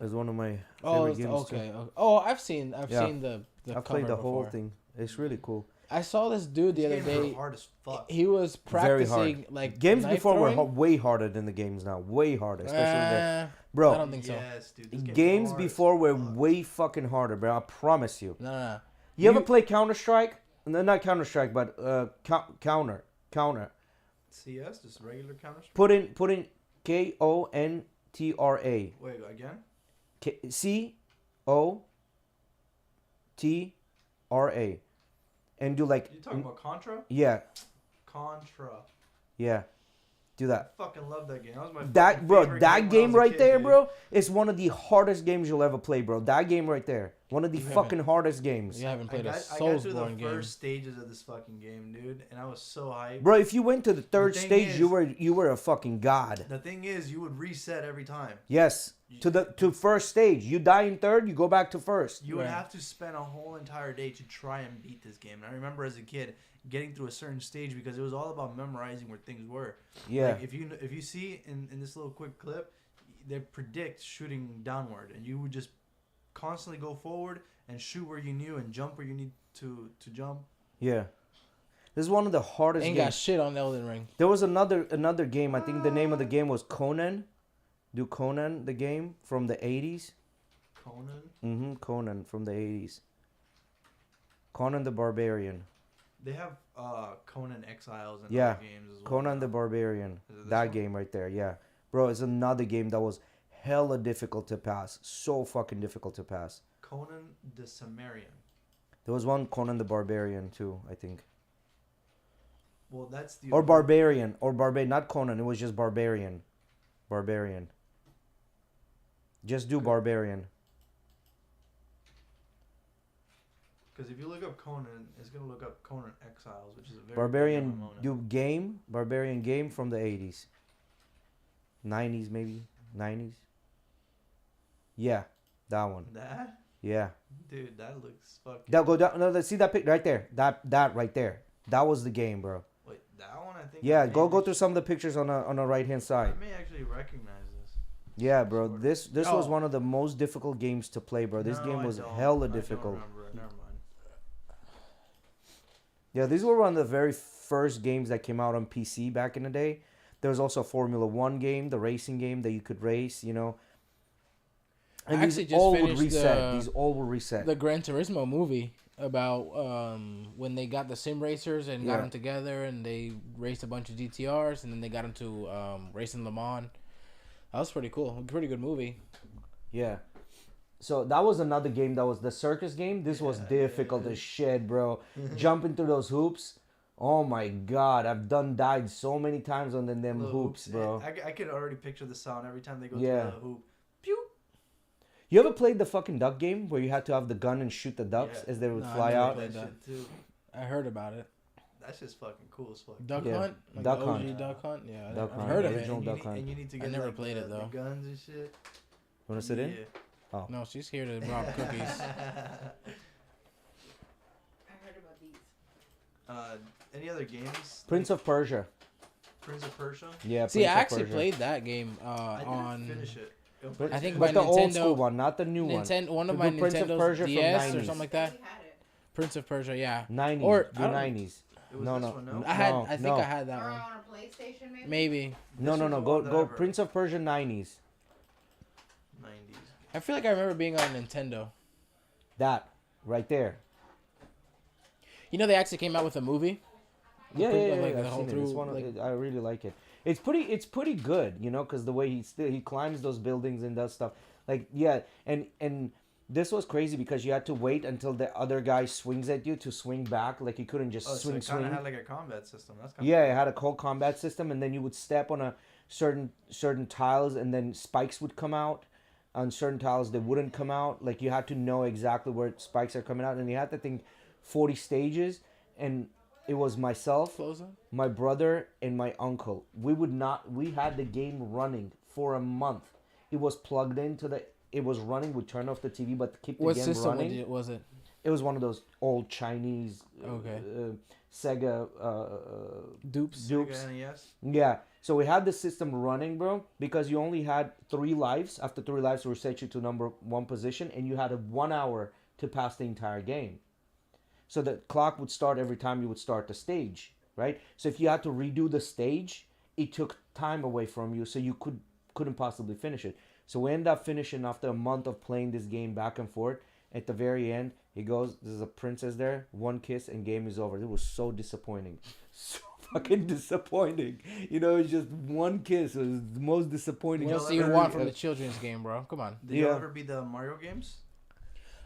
As one of my Oh, favorite games. okay. Oh, I've seen Yeah. the I've cover played the whole before. thing. It's really cool. I saw this dude the other These games day. were hard as fuck. He was Very practicing hard. like Games knife before were throwing. way harder than the games now. Way harder, especially the bro. I don't think so. Yes, dude. these Games were hard as before were fuck. way fucking harder, bro. I promise you. No. You ever play Counter Strike? No, not Counter Strike, but Counter. CS, just regular Counter Strike. Put in Kontra. Wait, again? COTRA. RA, and do like You talking about Contra? yeah, Contra. yeah, do that. I fucking love that game. That was my That fucking bro, favorite that when I game was a right kid, there, dude. bro, is one of the hardest games you'll ever play, bro. That game right there, one of the You fucking hardest games. You haven't played a I got Souls through born the game. first stages of this fucking game, dude, and I was so hyped. Bro, if you went to the third thing stage, is- you were a fucking god. The thing is, you would reset every time. Yes, to first stage. You die in third, you go back to first. You would Right. have to spend a whole entire day to try and beat this game. And I remember as a kid getting through a certain stage because it was all about memorizing where things were. Yeah. Like if you see in this little quick clip, they predict shooting downward, and you would just constantly go forward and shoot where you knew and jump where you need to jump. Yeah. This is one of the hardest Ain't got games. shit on Elden Ring. There was another game. I think the name of the game was Conan. Do Conan the game from the 80s? Conan. Conan from the 80s. Conan the Barbarian. They have Conan Exiles and Yeah. other games as well. Conan the Barbarian. Is it this That one? game right there. Yeah. Bro, it's another game that was hella difficult to pass. So fucking difficult to pass. Conan the Cimmerian. There was one Conan the Barbarian too, I think. Well, that's the Or Barbarian. Not Conan. It was just Barbarian. Barbarian. Just do Barbarian. Because if you look up Conan, it's gonna look up Conan Exiles, which is a very Barbarian big MMO now. do game. Barbarian game from the 80s. 90s maybe. 90s. Yeah. That one. That Yeah. dude, that looks fucking. That go down. No, see that pic right there. That right there. That was the game, bro. Wait, that one I think. Yeah, I may go actually- through some of the pictures on the right hand I side. may actually recognize this. Yeah, bro. Sort of. This was Oh. one of the most difficult games to play, bro. This No, game I was don't. hella I don't difficult. remember it. Never mind. Yeah, these were one of the very first games that came out on PC back in the day. There was also a Formula One game, the racing game that you could race, you know. And I these actually just all would finished reset. These all will reset. The Gran Turismo movie about when they got the sim racers and got Yeah. them together and they raced a bunch of GTRs and then they got them to racing Le Mans. That was pretty cool. Pretty good movie. Yeah. So that was another game that was the circus game. This was difficult as shit, bro. Jumping through those hoops. Oh my god, I've died so many times on them Little hoops, bro. I could already picture the sound every time they go Yeah. through the hoop. Pew. You ever played the fucking duck game where you had to have the gun and shoot the ducks Yeah. as they would No, I fly never out? played That shit too. I heard about it. That's just fucking cool as fuck. Duck Yeah. Hunt? Like Duck the OG Hunt. Duck Hunt? Yeah, Duck I've Hunt, heard of original it. And Duck you, Hunt. need, and you need to I get never like, played it, the though. guns and shit. Want to sit in? Yeah. No, she's here to rob cookies. I heard about these. Any other games? Prince of Persia. Prince of Persia. Yeah. See, Prince I of actually Persia. played that game I didn't on finish it. I think But by the old Nintendo- school one, not the new one. one of To my do Prince of Nintendo's Persia from DS or 90s. something like that. We had it. Prince of Persia, yeah. 90s. Or, do I don't- 90s. It was No, this no. one, no? I had, No, I think no. I had Or that one. on a PlayStation, maybe. Maybe. No, This no, is no. the Go one that go I've heard. Prince of Persia 90s. 90s. I feel like I remember being on Nintendo. That right there. You know, they actually came out with a movie. Yeah, Pretty- yeah, yeah. like, the I've whole seen it. through, It's one. like- I really like it. It's pretty good, you know, because the way he climbs those buildings and does stuff. Like yeah, and this was crazy because you had to wait until the other guy swings at you to swing back. Like you couldn't just Oh, so swing. it kind of had like a combat system. That's kind Yeah, it had a cold combat system, and then you would step on a certain tiles, and then spikes would come out. On certain tiles, they wouldn't come out. Like you had to know exactly where spikes are coming out, and you had to think 40 stages. And it was myself, Close up. my brother, and my uncle. We had the game running for a month. It was plugged into it was running. We turned off the TV, but to keep the What game system running. was it? It was one of those old Chinese Okay. Sega Dupes. dupes. Sega NES. Yeah. So we had the system running, bro, because you only had 3 lives. After 3 lives, it reset you to number 1 position, and you had 1 hour to pass the entire game. So the clock would start every time you would start the stage, right? So if you had to redo the stage, it took time away from you, so you couldn't possibly finish it. So we ended up finishing after a month of playing this game back and forth. At the very end, he goes, "There's a princess there, 1 kiss, and game is over." It was so disappointing, so fucking disappointing. You know, it's just 1 kiss. It was the most disappointing. What else do you want from the children's game, bro? Come on. Did you Yeah. ever beat the Mario games?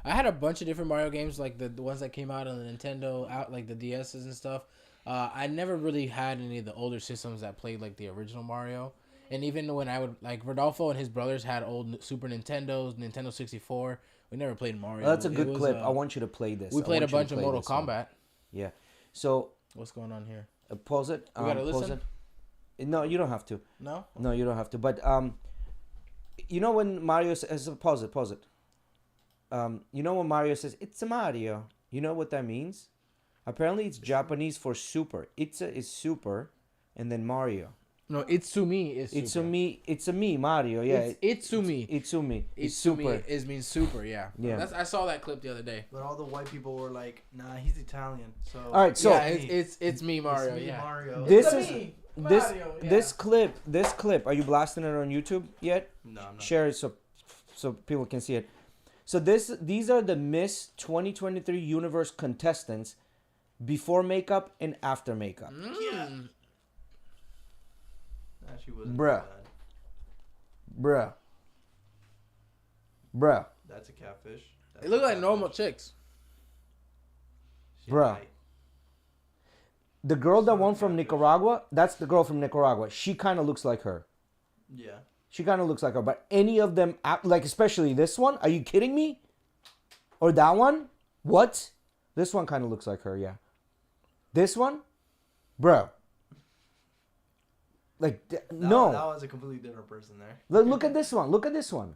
I had a bunch of different Mario games, like the ones that came out on the Nintendo, like the DSs and stuff. I never really had any of the older systems that played like the original Mario. And even when I would, like, Rodolfo and his brothers had old Super Nintendos, Nintendo 64. We never played Mario. That's a good clip. I want you to play this. We I played a want you to bunch of play Mortal this one. Kombat. Yeah. So What's going on here? pause it. We gotta Pause listen? it. No, you don't have to. No? No, you don't have to. But you know when Mario says, pause it. You know when Mario says it's a Mario. You know what that means? Apparently, it's Japanese for super. Itza is super, and then Mario. No, Itsumi is super. It's a me Mario. Yeah, It's Itsumi. Itsumi. It's Itsumi super. is means super, yeah. Yeah. I saw that clip the other day. But all the white people were like, "Nah, he's Italian." So All right, so yeah, it's me, Mario. It's me, yeah. Mario. this It's is me, this Mario, yeah. this clip. Are you blasting it on YouTube yet? No, I'm not. Share it so people can see it. So these are the Miss 2023 Universe contestants before makeup and after makeup. Actually, wasn't Bruh. bad. Bruh. That's a catfish. They look like normal chicks. Bruh. The girl that won from Nicaragua, that's the girl from Nicaragua. She kind of looks like her. Yeah. She kind of looks like her. But any of them, like especially this one, are you kidding me? Or that one? What? This one kind of looks like her, yeah. This one? Bro. Like, no. That was a completely different person there. Look at this one. Look at this one.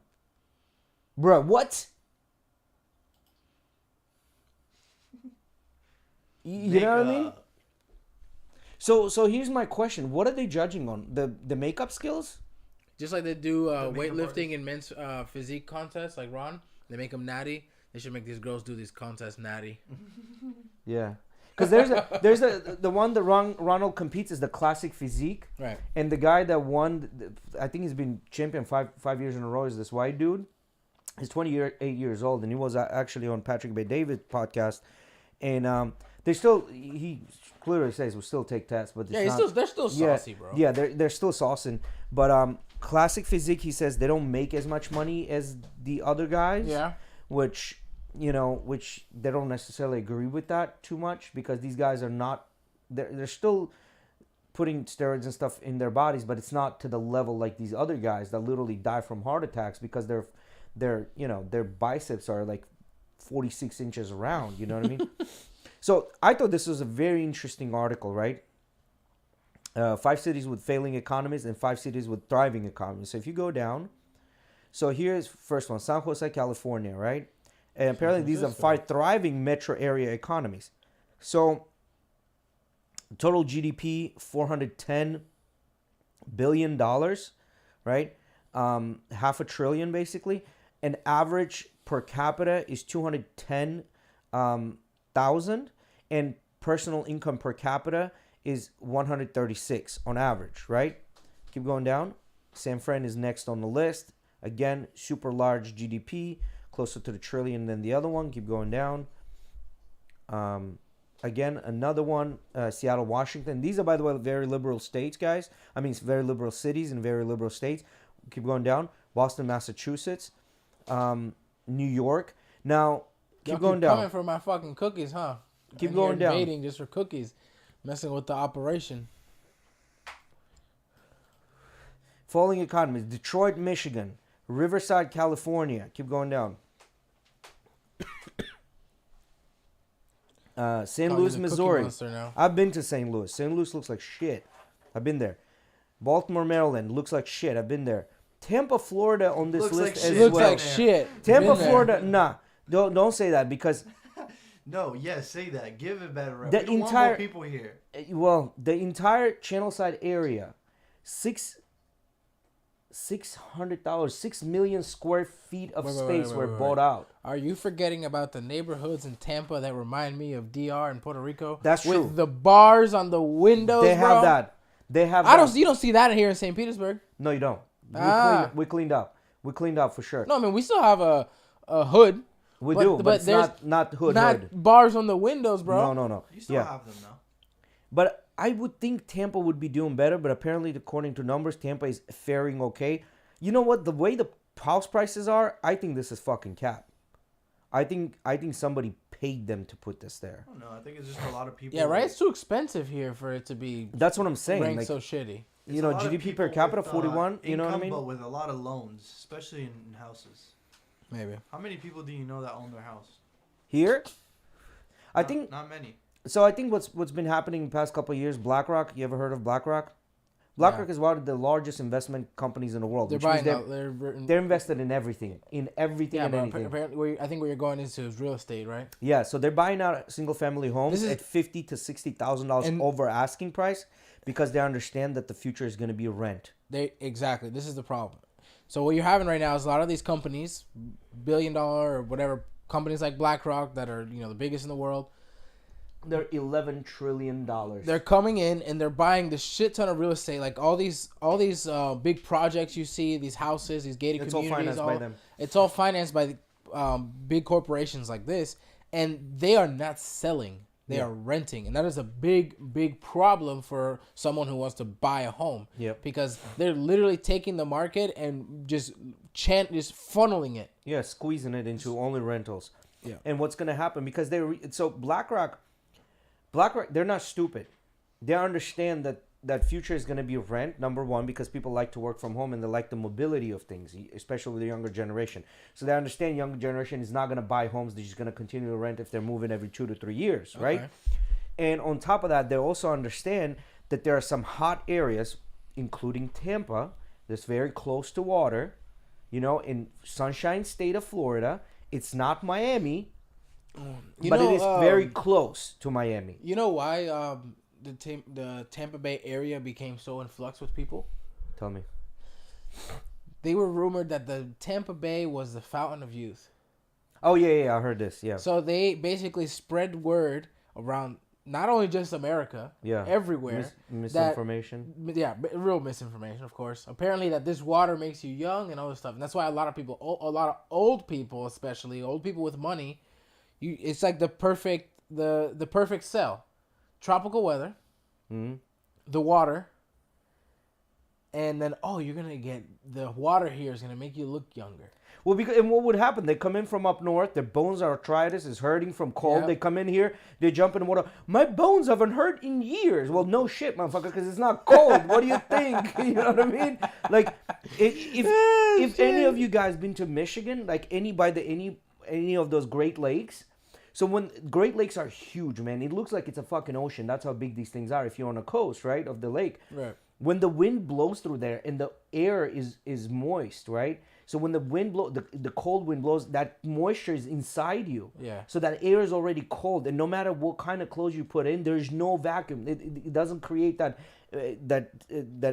Bro, what? You know what I mean? So here's my question. What are they judging on? The makeup skills? Just like they do weightlifting and men's physique contests, like Ron. They make them natty. They should make these girls do these contests natty. Yeah. Because there's the one that Ronald competes is the classic physique. Right. And the guy that won, I think he's been champion five years in a row, is this white dude. He's 28 years old, and he was actually on Patrick Bay David podcast. And he clearly says we still take tests, but Yeah, they're still saucy, bro. Yeah, they're still saucing. But classic physique, he says they don't make as much money as the other guys. Yeah. Which they don't necessarily agree with that too much, because these guys are not, they're still putting steroids and stuff in their bodies, but it's not to the level like these other guys that literally die from heart attacks because their biceps are like 46 inches around, you know what I mean? So I thought this was a very interesting article, right? 5 cities with failing economies and 5 cities with thriving economies. So if you go down, so here's first one, San Jose, California, right? And apparently these are 5 thriving metro area economies. So total GDP, $410 billion, right? Half a trillion basically. And average per capita is 210,000, and personal income per capita is 136 on average, right? Keep going down. San Fran is next on the list. Again, super large GDP, closer to the trillion than the other one. Keep going down. Again, another one, Seattle, Washington. These are, by the way, very liberal states, guys. I mean, it's very liberal cities and very liberal states. Keep going down. Boston, Massachusetts. New York. Now, keep going down. Coming for my fucking cookies, huh? Keep And going you're down. invading just for cookies, messing with the operation. Falling economies. Detroit, Michigan. Riverside, California. Keep going down. St. Oh, Louis, he's a Cookie Missouri. Monster now. I've been to St. Louis. St. Louis looks like shit. I've been there. Baltimore, Maryland. Looks like shit. I've been there. Tampa, Florida on this Looks list like as shit. Looks well. like shit. Tampa, Been there. Florida. Nah. Don't say that, because No, yes, say that. Give it better rep. The We don't want entire- more people here. well, the entire Channelside area, 6 million square feet of Wait, space were wait. bought out. Are you forgetting about the neighborhoods in Tampa that remind me of DR and Puerto Rico? That's with true. the bars on the windows. They have bro? that. They have. I that. don't. You don't see that here in St. Petersburg. No, you don't. We cleaned up. We cleaned up for sure. No, I mean we still have a hood. we but- do, but but it's there's not hood. Not hood. bars on the windows, bro. No. You still Yeah, have them though. but I would think Tampa would be doing better. But apparently, according to numbers, Tampa is faring okay. You know what? The way the house prices are, I think this is fucking cap. I think somebody paid them to put this there. I don't know. I think it's just a lot of people. Yeah, right. It's too expensive here for it to be That's what I'm saying. ranked Like, so shitty. It's you a know, lot of GDP per people capita with, 41. You know what I income, mean? But with a lot of loans, especially in houses. Maybe. How many people do you know that own their house? Here, I Not- think not many. so. I think what's been happening in the past couple of years. BlackRock. You ever heard of BlackRock? BlackRock is one of the largest investment companies in the world. They're which means buying they're, out. they're invested in everything, Yeah, and but anything. apparently, I think where you're going into is real estate, right? Yeah, so they're buying out single family homes This is- at $50,000 to $60,000 And- over asking price because they understand that the future is going to be rent. Exactly. This is the problem. So what you're having right now is a lot of these companies, $1 billion or whatever companies like BlackRock that are the biggest in the world. They're $11 trillion. They're coming in and they're buying the shit ton of real estate, like all these big projects you see, these houses, these gated It's all communities. financed by them. It's all financed by big corporations like this, and they are not selling; they are renting, and that is a big problem for someone who wants to buy a home. Yep. Because they're literally taking the market and just funneling it. Yeah, squeezing it into only rentals. Yeah. And what's going to happen because so BlackRock, they're not stupid. They understand that future is going to be rent, number one, because people like to work from home and they like the mobility of things, especially with the younger generation. So they understand younger generation is not going to buy homes. They're just going to continue to rent if they're moving every 2 to 3 years, right? Okay. And on top of that, they also understand that there are some hot areas, including Tampa, that's very close to water, in Sunshine State of Florida. It's not Miami, but it is very close to Miami. You know why the Tampa Bay area became so in flux with people? Tell me. They were rumored that the Tampa Bay was the fountain of youth. Oh, yeah, I heard this, yeah. So they basically spread word around not only just America, everywhere. Misinformation. Real misinformation, of course. Apparently that this water makes you young and all this stuff. And that's why a lot of old people, especially old people with money, it's like the perfect sell. Tropical weather, the water, and then you're gonna get the water here is gonna make you look younger. Well, and what would happen? They come in from up north. Their bones are arthritis, is hurting from cold. Yep. They come in here. They jump in the water. My bones haven't hurt in years. Well, no shit, motherfucker, because it's not cold. What do you think? You know what I mean? Like, if any of you guys been to Michigan, like any of those Great Lakes. So when Great Lakes are huge, man, it looks like it's a fucking ocean. That's how big these things are. If you're on the coast, right, of the lake. Right. When the wind blows through there and the air is moist, right? So when the wind the cold wind blows, that moisture is inside you. Yeah. So that air is already cold, and no matter what kind of clothes you put in, there's no vacuum. It doesn't create that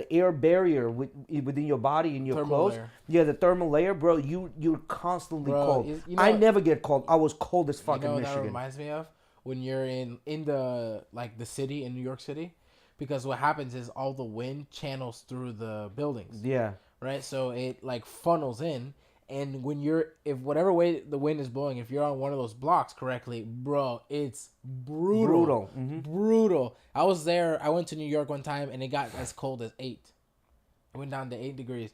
air barrier within your body and your Thermal clothes. layer. Yeah, the thermal layer, bro. You're constantly cold. you I know- never get cold. I was cold as fuck You know in what that Michigan. reminds me of? When you're in the the city in New York City, because what happens is all the wind channels through the buildings. Yeah. Right, so it like funnels in, and if whatever way the wind is blowing, if you're on one of those blocks correctly, bro, it's brutal. Brutal. I was there. I went to New York one time, and it got as cold as 8. It went down to 8 degrees,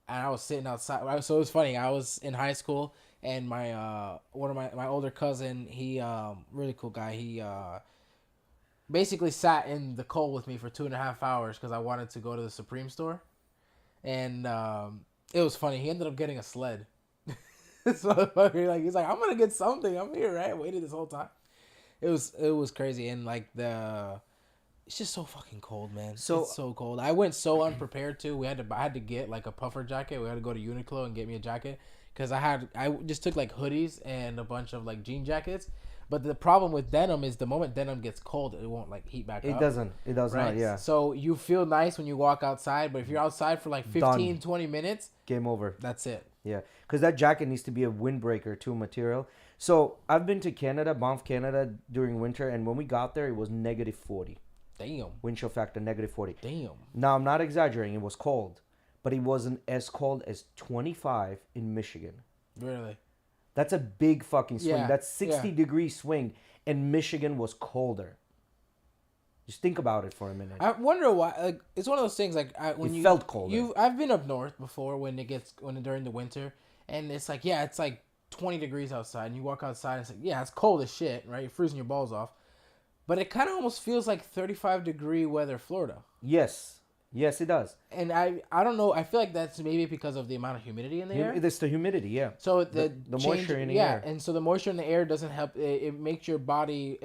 and I was sitting outside. So it was funny. I was in high school, and my one of my older cousin, he really cool guy. He basically sat in the cold with me for 2.5 hours because I wanted to go to the Supreme store. And it was funny. He ended up getting a sled. So he's like, I'm gonna get something. I'm here, right? I waited this whole time. It was crazy, and like it's just so fucking cold, man. So it's so cold. I went so unprepared too. I had to get like a puffer jacket. We had to go to Uniqlo and get me a jacket because I just took like hoodies and a bunch of like jean jackets. But the problem with denim is the moment denim gets cold, it won't like heat back up. It doesn't. It does right? not, yeah. So you feel nice when you walk outside, but if you're outside for like 15, 20 minutes, game over. That's it. Yeah, because that jacket needs to be a windbreaker too material. So I've been to Canada, Banff, Canada during winter, and when we got there, it was negative 40. Damn. Wind chill factor negative 40. Damn. Now I'm not exaggerating. It was cold, but it wasn't as cold as 25 in Michigan. Really? That's a big fucking swing. Yeah, That's 60-degree swing, and Michigan was colder. Just think about it for a minute. I wonder why. Like, it's one of those things. Like when It you felt colder. I've been up north before when during the winter, and it's like it's like 20 degrees outside, and you walk outside and it's like, yeah, it's cold as shit, right? You're freezing your balls off. But it kind of almost feels like 35-degree weather Florida. Yes. Yes, it does. And I don't know. I feel like that's maybe because of the amount of humidity in the air. It's the humidity, yeah. So the moisture in the air. Yeah, and so the moisture in the air doesn't help. It makes your body,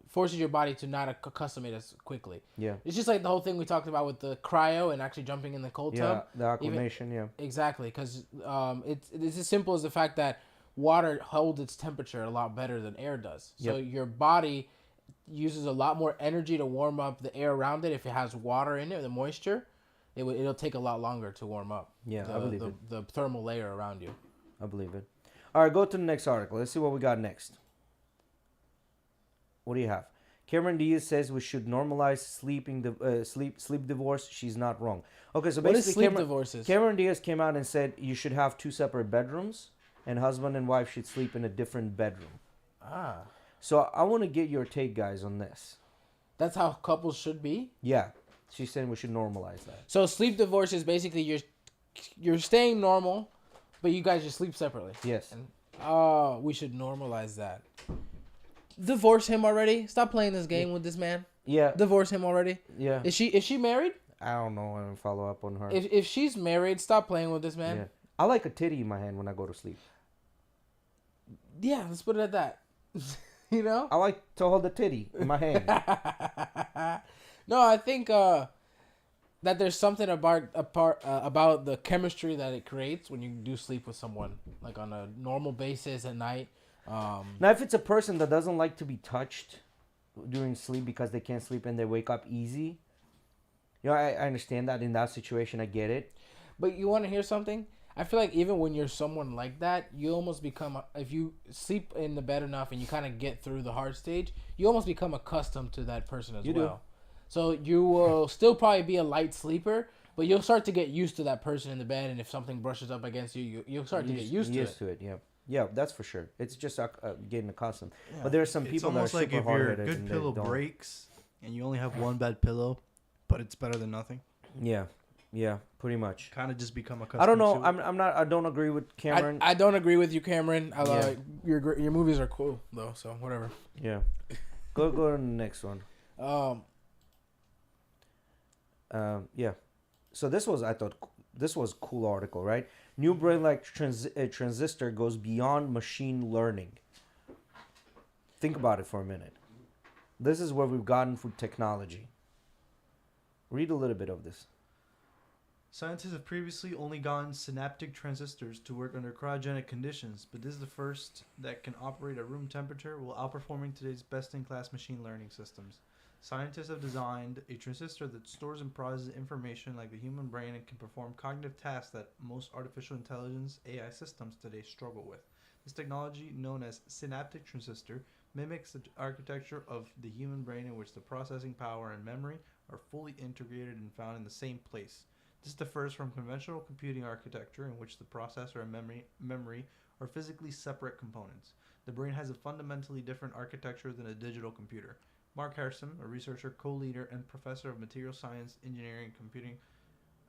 forces your body to not accustom it as quickly. Yeah. It's just like the whole thing we talked about with the cryo and actually jumping in the cold tub. Yeah, the acclimation, yeah. Exactly, because it's as simple as the fact that water holds its temperature a lot better than air does. So your body uses a lot more energy to warm up the air around it. If it has water in it, the moisture, it'll take a lot longer to warm up. Yeah, I believe it. The thermal layer around you. I believe it. All right, go to the next article. Let's see what we got next. What do you have? Cameron Diaz says we should normalize sleep divorce. She's not wrong. Okay, so What is basically, sleep divorces? Cameron Diaz came out and said you should have 2 separate bedrooms, and husband and wife should sleep in a different bedroom. Ah. So I want to get your take, guys, on this. That's how couples should be? Yeah. She's saying we should normalize that. So sleep divorce is basically you're staying normal, but you guys just sleep separately. Yes. And, we should normalize that. Divorce him already. Stop playing this game with this man. Yeah. Divorce him already. Yeah. Is she married? I don't know. I don't follow up on her. If she's married, stop playing with this man. Yeah. I like a titty in my hand when I go to sleep. Yeah, let's put it at that. You know? I like to hold the titty in my hand. No, I think that there's something about the chemistry that it creates when you do sleep with someone, like on a normal basis at night. Now, if it's a person that doesn't like to be touched during sleep because they can't sleep and they wake up easy, you know, I understand that in that situation. I get it. But you want to hear something? I feel like even when you're someone like that, you almost become, if you sleep in the bed enough and you kind of get through the hard stage, you almost become accustomed to that person as well. So you will still probably be a light sleeper, but you'll start to get used to that person in the bed, and if something brushes up against you, you'll start to get used to it. Yeah. Yeah, that's for sure. It's just getting accustomed. Yeah. But there are some people that are super like if your good pillow breaks and you only have one bad pillow, but it's better than nothing. Yeah, pretty much. Kind of just become accustomed. I don't know. To it. I don't agree with Cameron. I don't agree with you, Cameron. Your movies are cool though, so whatever. Yeah. Go to the next one. Yeah. So I thought this was a cool article, right? New brain-like transistor goes beyond machine learning. Think about it for a minute. This is where we've gotten through technology. Read a little bit of this. Scientists have previously only gotten synaptic transistors to work under cryogenic conditions, but this is the first that can operate at room temperature while outperforming today's best-in-class machine learning systems. Scientists have designed a transistor that stores and processes information like the human brain and can perform cognitive tasks that most artificial intelligence AI systems today struggle with. This technology, known as synaptic transistor, mimics the architecture of the human brain in which the processing power and memory are fully integrated and found in the same place. This differs from conventional computing architecture in which the processor and memory are physically separate components. The brain has a fundamentally different architecture than a digital computer. Mark Harrison, a researcher, co-leader, and professor of material science, engineering, and computing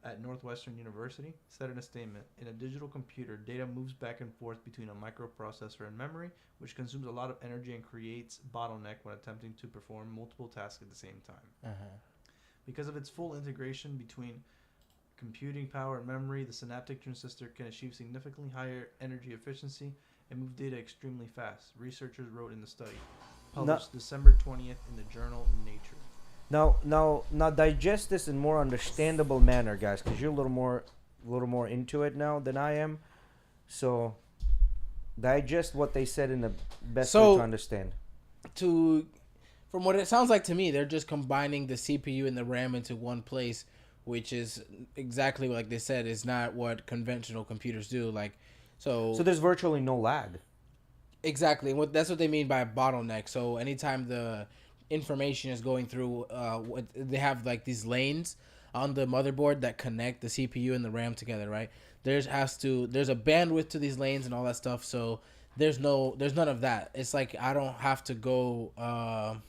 at Northwestern University, said in a statement, "In a digital computer, data moves back and forth between a microprocessor and memory, which consumes a lot of energy and creates bottleneck when attempting to perform multiple tasks at the same time." Because of its full integration between computing power and memory, the synaptic transistor can achieve significantly higher energy efficiency and move data extremely fast, researchers wrote in the study, published December 20th in the journal Nature. Now digest this in more understandable manner, guys, because you're a little more into it now than I am. So digest what they said in the best way to understand. From what it sounds like to me, they're just combining the CPU and the RAM into one place, which is exactly like they said is not what conventional computers do. So there's virtually no lag. Exactly. That's what they mean by bottleneck. So anytime the information is going through, they have like these lanes on the motherboard that connect the CPU and the RAM together, right? There's a bandwidth to these lanes and all that stuff. So there's none of that. It's like I don't have to go.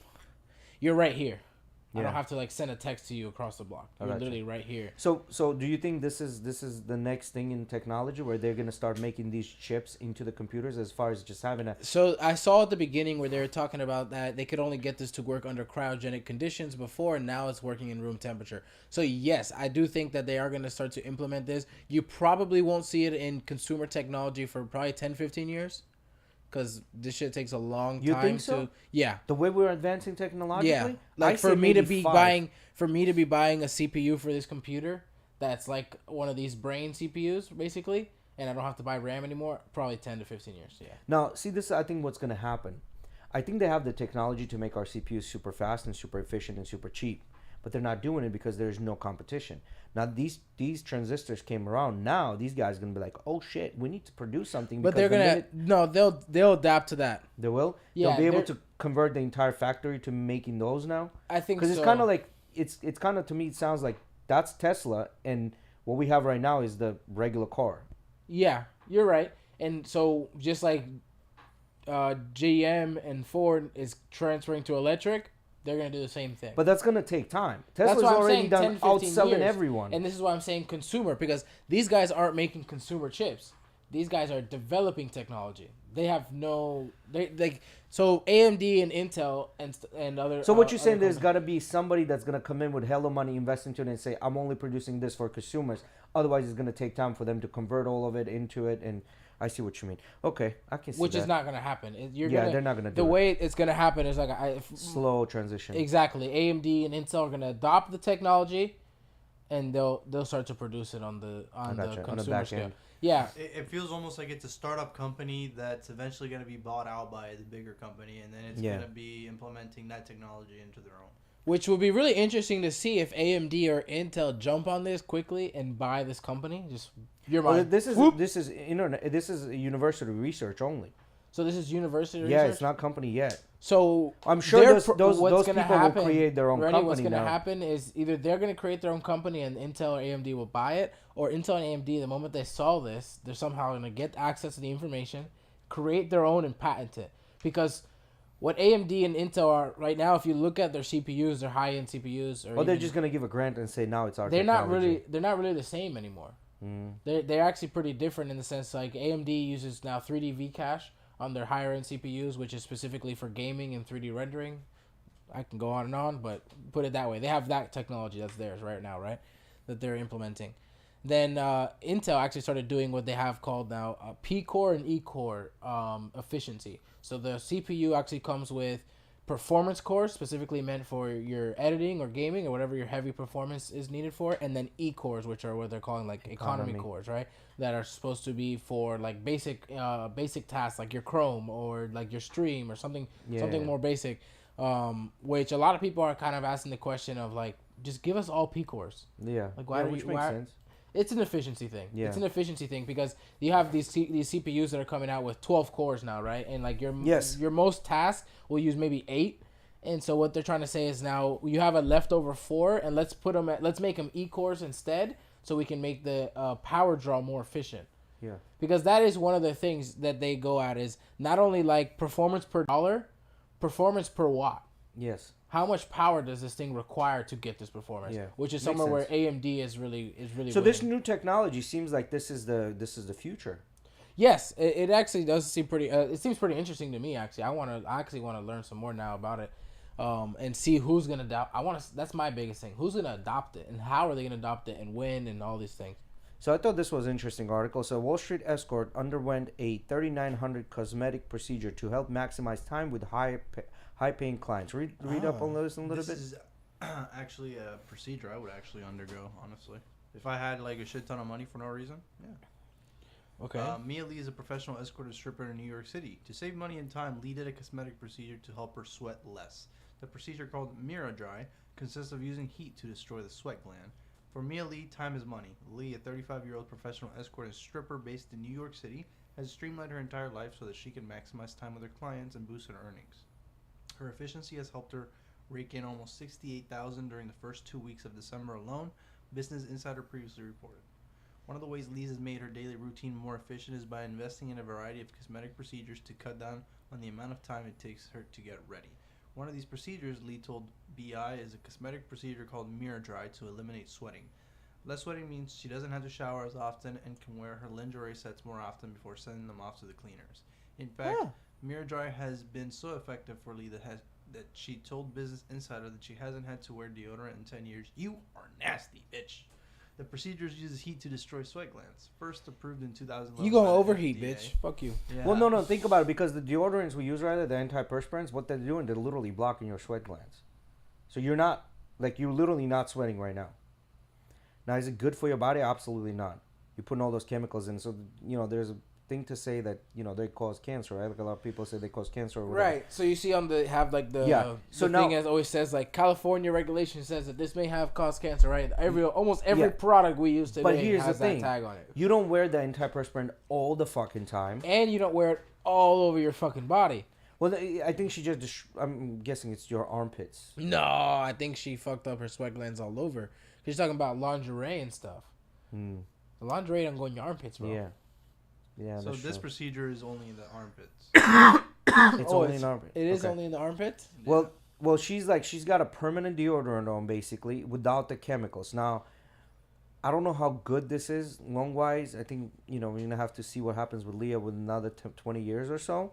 You're right here. I Yeah. don't have to like send a text to you across the block. I You're gotcha. literally right here. So do you think this is the next thing in technology where they're gonna start making these chips into the computers as far as just having a So I saw at the beginning where they were talking about that they could only get this to work under cryogenic conditions before, and now it's working in room temperature. So yes, I do think that they are going to start to implement this. You probably won't see it in consumer technology for probably 10, 15 years, because this shit takes a long You time think so? to. Yeah. the way we're advancing technologically? Yeah, like I'd for say me to maybe be 5. buying a CPU for this computer that's like one of these brain CPUs basically, and I don't have to buy RAM anymore. Probably 10 to 15 years. Yeah. Now, see, this is, I think, what's going to happen. I think they have the technology to make our CPUs super fast and super efficient and super cheap, but they're not doing it because there's no competition. Now, these transistors came around. Now, these guys are going to be like, oh, shit, we need to produce something. But because they're the gonna minute they'll adapt to that. they will. Yeah, They'll be able they're- to convert the entire factory to making those now. I think Because so. it's kind of like, it's kind of, to me, it sounds like that's Tesla, and what we have right now is the regular car. Yeah, you're right. And so just like GM and Ford is transferring to electric, they're gonna do the same thing. But that's going to take time. That's Tesla's why I'm already saying done 10, 15 outselling years. everyone. And this is why I'm saying consumer, because these guys aren't making consumer chips. These guys are developing technology. They have no so AMD and Intel and other. So what you're other saying, there's companies- got to be somebody that's going to come in with hella money, invest into it, and say, I'm only producing this for consumers. Otherwise, it's going to take time for them to convert all of it into it. And I see what you mean. Okay, I can see which that. is not gonna happen. They're not gonna do the it. way it's gonna happen is like Slow transition. exactly. AMD and Intel are gonna adopt the technology, and they'll start to produce it on the gotcha. On the consumer back scale. end. Yeah, It feels almost like it's a startup company that's eventually going to be bought out by the bigger company, and then it's Yeah. going to be implementing that technology into their own. which would be really interesting to see if AMD or Intel jump on this quickly and buy this company. Just your Well, mind. this is Whoop. this is internet. This is university research only. So this is university Yeah, research? it's not company yet. So I'm sure they're those pro- those what's those gonna people happen, will create their own ready, company what's gonna now. happen is either they're gonna create their own company and Intel or AMD will buy it, or Intel and AMD, the moment they saw this, they're somehow gonna get access to the information, create their own and patent it. Because what AMD and Intel are right now, if you look at their CPUs, their high end CPUs, or Or they're even- just gonna give a grant and say now it's our. they're not technology. really the same anymore. They're actually pretty different in the sense like AMD uses now 3D V cache on their higher end CPUs, which is specifically for gaming and 3D rendering. I can go on and on, but put it that way. They have that technology that's theirs right now, right? That they're implementing. Then Intel actually started doing what they have called now P-core and E-core efficiency. So the CPU actually comes with performance cores, specifically meant for your editing or gaming or whatever your heavy performance is needed for, and then E-cores, which are what they're calling like economy cores, right? That are supposed to be for like basic tasks like your Chrome or like your stream or something more basic. Which a lot of people are kind of asking the question of like, just give us all P-cores. Yeah. Like, why yeah, do which you- makes why- sense. It's an efficiency thing. Yeah. It's an efficiency thing because you have these CPUs that are coming out with 12 cores now, right? And like your most tasks will use maybe 8. And so what they're trying to say is now you have a leftover 4 and let's make them E-cores instead so we can make the power draw more efficient. Yeah. Because that is one of the things that they go at is not only like performance per dollar, performance per watt. Yes. How much power does this thing require to get this performance? Yeah. Which is Makes somewhere where sense. AMD is really So this winning. new technology seems like this is the future. Yes, it actually does seem pretty. It seems pretty interesting to me. Actually, I actually want to learn some more now about it, and see who's gonna adopt. That's my biggest thing. Who's gonna adopt it, and how are they gonna adopt it, and when, and all these things. So I thought this was an interesting article. So Wall Street escort underwent a 3,900 cosmetic procedure to help maximize time with high-paying clients. Read up on this a little This bit. is actually a procedure I would actually undergo, honestly. If I had like a shit ton of money for no reason, yeah. Okay. Mia Lee is a professional escort and stripper in New York City. To save money and time, Lee did a cosmetic procedure to help her sweat less. The procedure, called Mira Dry, consists of using heat to destroy the sweat gland. For Mia Lee, time is money. Lee, a 35-year-old professional escort and stripper based in New York City, has streamlined her entire life so that she can maximize time with her clients and boost her earnings. Her efficiency has helped her rake in almost $68,000 during the first 2 weeks of December alone, Business Insider previously reported. One of the ways Lee has made her daily routine more efficient is by investing in a variety of cosmetic procedures to cut down on the amount of time it takes her to get ready. One of these procedures, Lee told BI, is a cosmetic procedure called mirror dry to eliminate sweating. Less sweating means she doesn't have to shower as often and can wear her lingerie sets more often before sending them off to the cleaners. In fact, mirror dry has been so effective for Lee that she told Business Insider that she hasn't had to wear deodorant in 10 years. You are nasty, bitch. The procedure uses heat to destroy sweat glands. First approved in 2011. You gonna by the overheat, FDA. bitch. Fuck you. Yeah. Well, no, think about it, because the deodorants we use right there, the antiperspirants, what they're doing, they're literally blocking your sweat glands. So you're literally not sweating right now. Now, is it good for your body? Absolutely not. You're putting all those chemicals in. So, there's a thing to say that, they cause cancer, right? Like a lot of people say they cause cancer or whatever. Right. So you see on the So the now, thing as always says like California regulation says that this may have caused cancer, right? Almost every product we use today but here's has the thing. that tag on it. You don't wear the antiperspirant all the fucking time. And you don't wear it all over your fucking body. Well, I think she just, I'm guessing it's your armpits. No, I think she fucked up her sweat glands all over. She's talking about lingerie and stuff. The lingerie don't go in your armpits, bro. Yeah. Yeah, So that's this true. procedure is only in the armpits. It's only in armpits. It is Okay. only in the armpits? Well, she's got a permanent deodorant on, basically, without the chemicals. Now, I don't know how good this is long-wise. I think, we're going to have to see what happens with Leah with another 20 years or so.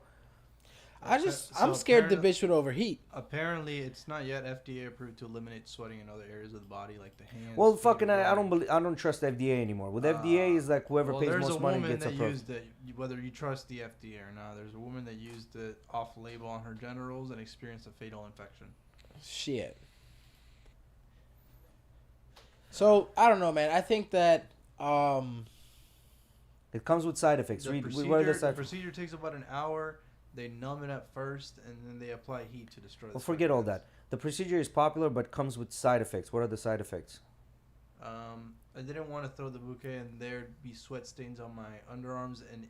I'm scared the bitch would overheat. Apparently, it's not yet FDA approved to eliminate sweating in other areas of the body, like the hands. Well, feet, fucking, or I body. don't trust FDA anymore. With FDA, is like whoever pays there's most a money woman gets that approved. used it, whether you trust the FDA or not. There's a woman that used it off-label on her genitals and experienced a fatal infection. Shit. So, I don't know, man. I think that It comes with side effects. The What are the procedure, side procedure takes about an hour. They numb it at first, and then they apply heat to destroy the Well, sweat forget all glands. that. The procedure is popular, but comes with side effects. What are the side effects? I didn't want to throw the bouquet and there'd be sweat stains on my underarms, and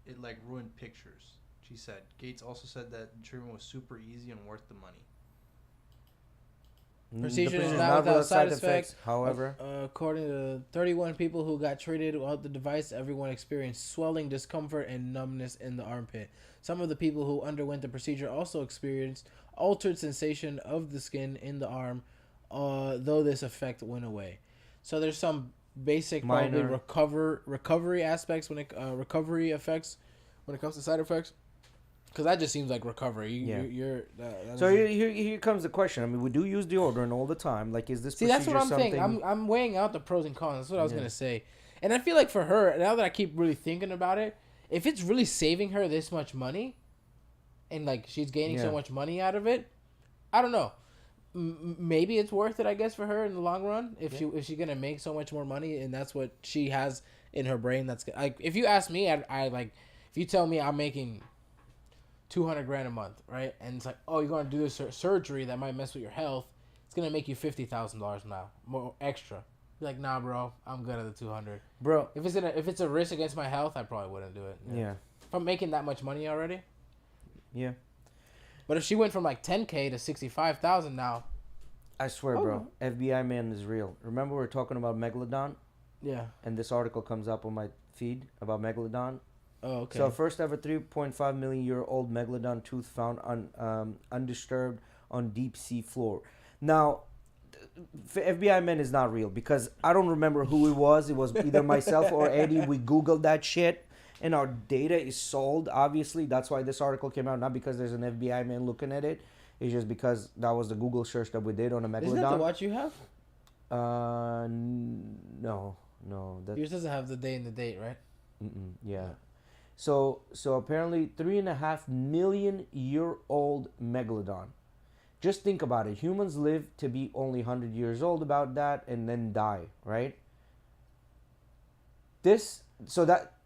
it like ruined pictures, she said. Gates also said that the treatment was super easy and worth the money. procedure is procedure not without side effects. effects. However, According to 31 people who got treated without the device, everyone experienced swelling, discomfort, and numbness in the armpit. Some of the people who underwent the procedure also experienced altered sensation of the skin in the arm, though this effect went away. So there's some basic probably Minor. recovery aspects recovery effects when it comes to side effects. Because that just seems like recovery. You're so here comes the question. I mean, we do use deodorant all the time. Like, is this see? procedure That's what I'm something? thinking. I'm weighing out the pros and cons. That's what I was gonna say. And I feel like for her, now that I keep really thinking about it, if it's really saving her this much money, and like she's gaining so much money out of it, I don't know. Maybe it's worth it, I guess, for her in the long run. If she's gonna make so much more money, and that's what she has in her brain. That's like, if you ask me, I like, if you tell me I'm making $200,000 a month, right? And it's like, oh, you're gonna do this surgery that might mess with your health. It's gonna make you $50,000 now, more extra. Be like, nah, bro, I'm good at the 200. Bro, If it's a risk against my health, I probably wouldn't do it. yeah. If I'm making that much money already. Yeah. But if she went from like 10K to 65,000 now. I swear, bro, FBI man is real. Remember we were talking about Megalodon? Yeah. And this article comes up on my feed about Megalodon. Oh, okay. So first ever 3.5 million year old Megalodon tooth found undisturbed on deep sea floor. Now, FBI man is not real because I don't remember who it was. It was either myself or Eddie. We Googled that shit. And our data is sold, obviously. That's why this article came out. Not because there's an FBI man looking at it. It's just because that was the Google search that we did on a Megalodon. Isn't that the watch you have? No. Yours doesn't have the day and the date, right? Yeah. So apparently 3.5 million year old Megalodon. Just think about it. Humans live to be only 100 years old about that and then die, right?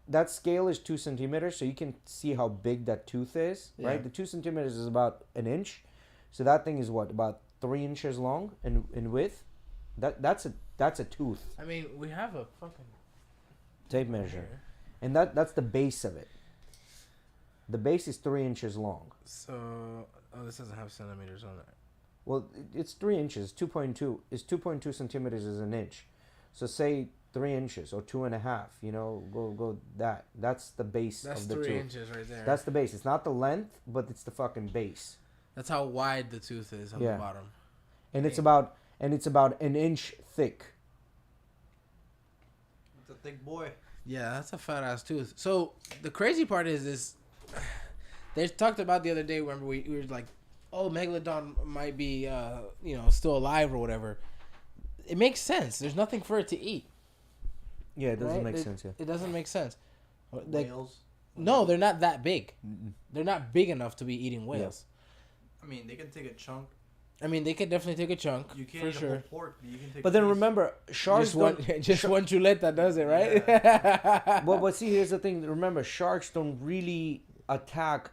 That scale is 2 centimeters, so you can see how big that tooth is, right? The 2 centimeters is about an inch. So that thing is what, about 3 inches long in width? That's a tooth. I mean, we have a fucking tape measure. And that's the base of it. The base is 3 inches long. So, this doesn't have centimeters on it. Well, it's 3 inches. 2.2 is 2.2 centimeters is an inch. So say 3 inches or 2.5. You know, go that. That's the base of the tooth. That's 3 inches right there. That's the base. It's not the length, but it's the fucking base. That's how wide the tooth is on Yeah. the bottom. And it's about an inch thick. It's a thick boy. Yeah, that's a fat ass tooth. So the crazy part is this. They talked about the other day. Remember we were like, oh, Megalodon might be still alive or whatever. It makes sense. There's nothing for it to eat. Yeah, it doesn't right? make sense. Yeah. It doesn't make sense. Like, Whales. no, they're not that big. They're not big enough to be eating whales. I mean, they can take a chunk. I mean, they could definitely take a chunk. You can't for eat a sure. whole pork, but you can take. But a then piece. remember, sharks Just one, don't. just one chuleta does it, right? But see, here's the thing. Remember, sharks don't really attack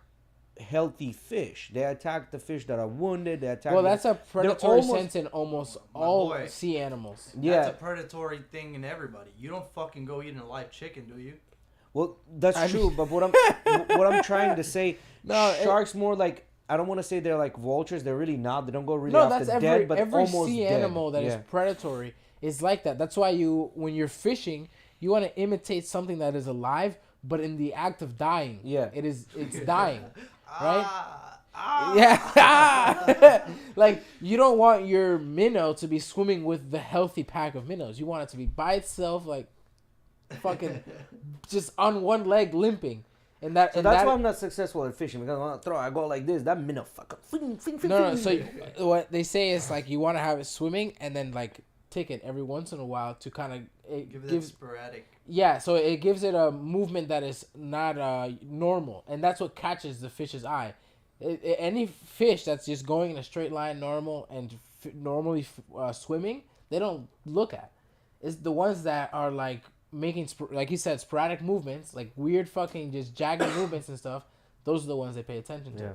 healthy fish. They attack the fish that are wounded. They attack. Well, that's a predatory almost- sense in almost My all boy. sea animals. Yeah. That's a predatory thing in everybody. You don't fucking go eating a live chicken, do you? Well, that's I true. mean- But what I'm trying to say, No, sharks more like. I don't want to say they're like vultures. They're really not. They don't go really No, after that's dead, but every almost sea dead. animal that is Yeah. predatory is like that. That's why when you're fishing, you want to imitate something that is alive, but in the act of dying. Yeah. It's dying, right? Ah. Yeah. Like, you don't want your minnow to be swimming with the healthy pack of minnows. You want it to be by itself, like, fucking just on one leg limping. And that, So and that's that, why I'm not successful at fishing, because when I throw, I go like this. That minnow fucking. no. So what they say is, like, you want to have it swimming and then, like, take it every once in a while to kind of Give it that sporadic. Yeah, so it gives it a movement that is not normal, and that's what catches the fish's eye. Any fish that's just going in a straight line, normal and normally swimming, they don't look at. It's the ones that are like making, like you said, sporadic movements, like weird fucking just jagged movements and stuff. Those are the ones they pay attention to. Yeah.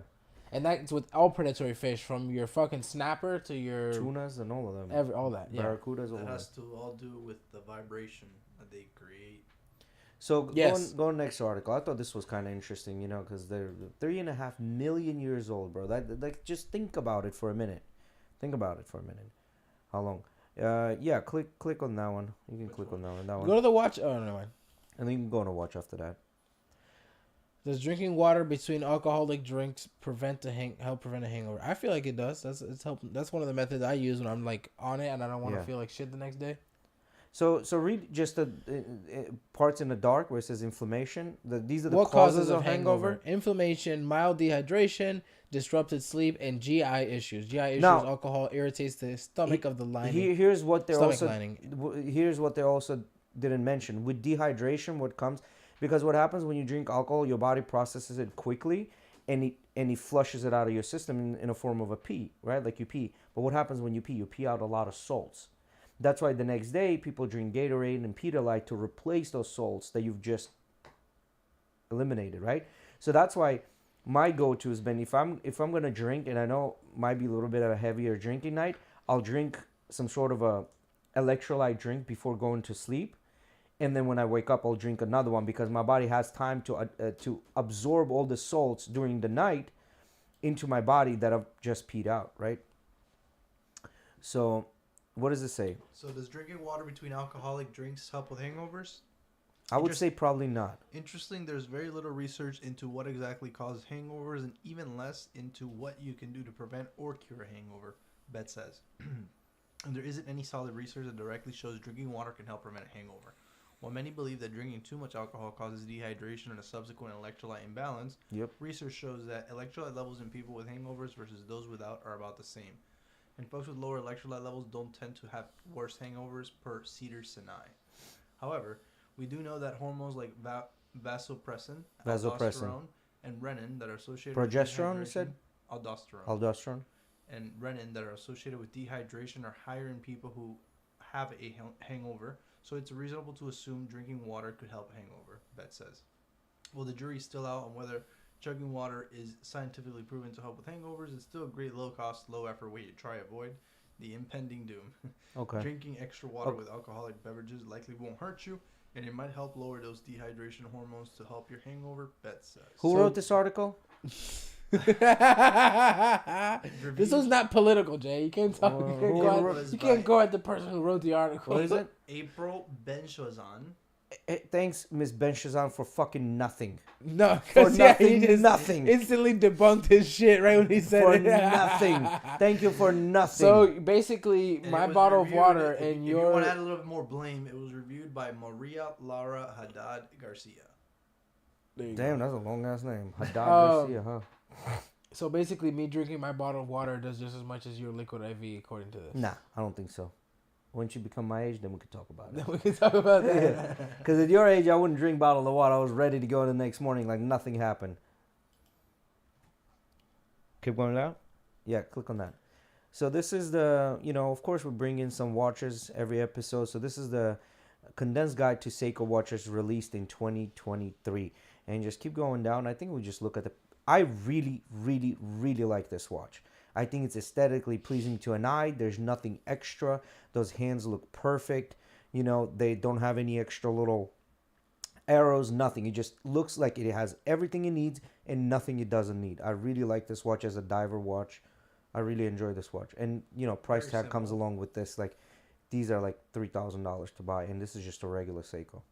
And that's with all predatory fish, from your fucking snapper to your Tunas and all of them. all that. Yeah. Barracudas, all That of has them. to all do with the vibration that they create. So Yes. going next article. I thought this was kind of interesting, because they're 3.5 million years old, bro. Like, just think about it for a minute. Think about it for a minute. How long? Yeah. Click on that one. You can click on that one. That one. Go to the watch. Oh, no, mind. And then you can go on a watch after that. Does drinking water between alcoholic drinks help prevent a hangover? I feel like it does. That's one of the methods I use when I'm like on it and I don't want to Yeah. feel like shit the next day. So read just the parts in the dark where it says inflammation. These are the What causes of hangover. Inflammation, mild dehydration, disrupted sleep, and GI issues. GI issues, Now- alcohol irritates the stomach of the lining. Here's what they're Stomach also lining. here's what they also didn't mention with dehydration. What comes because what happens when you drink alcohol, your body processes it quickly, and it flushes it out of your system in a form of a pee, right? Like you pee. But what happens when you pee? You pee out a lot of salts. That's why the next day people drink Gatorade and Pedialyte to replace those salts that you've just eliminated, right? So that's why my go-to has been if I'm gonna drink, and I know it might be a little bit of a heavier drinking night, I'll drink some sort of a electrolyte drink before going to sleep, and then when I wake up, I'll drink another one because my body has time to absorb all the salts during the night into my body that I've just peed out, right? So, what does it say? So does drinking water between alcoholic drinks help with hangovers? I would say probably not. Interesting, there's very little research into what exactly causes hangovers and even less into what you can do to prevent or cure a hangover, Bet says. And there isn't any solid research that directly shows drinking water can help prevent a hangover. While many believe that drinking too much alcohol causes dehydration and a subsequent electrolyte imbalance, Yep. research shows that electrolyte levels in people with hangovers versus those without are about the same. And folks with lower electrolyte levels don't tend to have worse hangovers per Cedars-Sinai. However, we do know that hormones like vasopressin, aldosterone, and renin that are associated Progesterone, you with said? aldosterone, Aldosterone. and renin that are associated with dehydration are higher in people who have a hangover, so it's reasonable to assume drinking water could help a hangover, Bet says. Well, the jury's still out on whether chugging water is scientifically proven to help with hangovers. It's still a great low-cost, low-effort way to try avoid the impending doom. Okay. Drinking extra water Okay. with alcoholic beverages likely won't hurt you, and it might help lower those dehydration hormones to help your hangover, Bet says. Who wrote this article? This was not political, Jay. You can't talk. You can't go at the person who wrote the article. What is it? April Benshazan. Thanks, Miss Ben Shazam, for fucking nothing. No, For because yeah, he nothing, just nothing. instantly debunked his shit right when he said For it. nothing. Thank you for nothing. So basically, And my it was bottle of reviewed- water if, and if you your want to add a little bit more blame, it was reviewed by Maria Lara Haddad Garcia. Damn, that's a long ass name. Haddad Um, Garcia, huh? so basically, me drinking my bottle of water does just as much as your liquid IV, according to this. Nah, I don't think so. Once you become my age, then we can talk about it. Then we can talk about that. Because at your age, I wouldn't drink bottle of water. I was ready to go the next morning like nothing happened. Keep going down? Yeah, click on that. So this is the, of course we bring in some watches every episode. So this is the condensed guide to Seiko watches released in 2023. And just keep going down. I think we just look at I really, really, really like this watch. I think it's aesthetically pleasing to an eye. There's nothing extra. Those hands look perfect. They don't have any extra little arrows, nothing. It just looks like it has everything it needs and nothing it doesn't need. I really like this watch as a diver watch. I really enjoy this watch. And, price tag comes along with this. Like, these are like $3,000 to buy. And this is just a regular Seiko.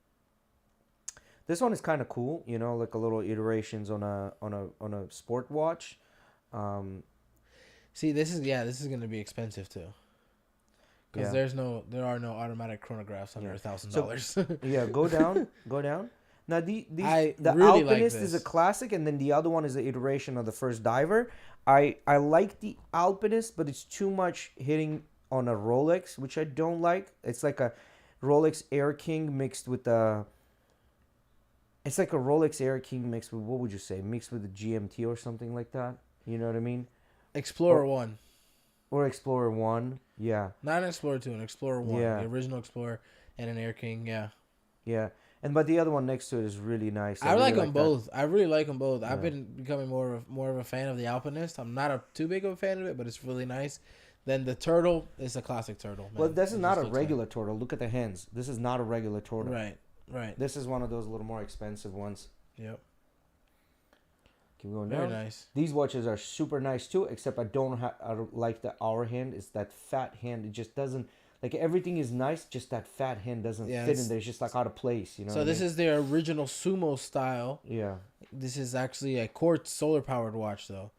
This one is kind of cool, like a little iterations on a sport watch. See, this is gonna be expensive too. Because there are no automatic chronographs under $1,000. Yeah, go down. Now the I really really like Alpinist is a this. classic, and then the other one is an iteration of the first diver. I like the Alpinist, but it's too much hitting on a Rolex, which I don't like. It's like a Rolex Air King mixed with a. It's like a Rolex Air King mixed with, what would you say, mixed with a GMT or something like that. You know what I mean? Explorer 1. Or Explorer 1, yeah. Not an Explorer 2, an Explorer 1. Yeah. The original Explorer and an Air King, yeah. Yeah. But the other one next to it is really nice. I really like them that. both. I really like them both. I've Yeah. been becoming more of a fan of the Alpinist. I'm not too big of a fan of it, but it's really nice. Then the Turtle is a classic Turtle. Man. Well, this is It not just a looks regular turtle. Look at the hands. This is not a regular turtle. Right. This is one of those little more expensive ones. Yep. Keep going Very down. nice. These watches are super nice too, except I don't like the hour hand. It's that fat hand. It just doesn't, like, everything is nice, just that fat hand doesn't fit in there. It's just like out of place, you know. So this is their original Sumo style. Yeah. This is actually a quartz solar powered watch though.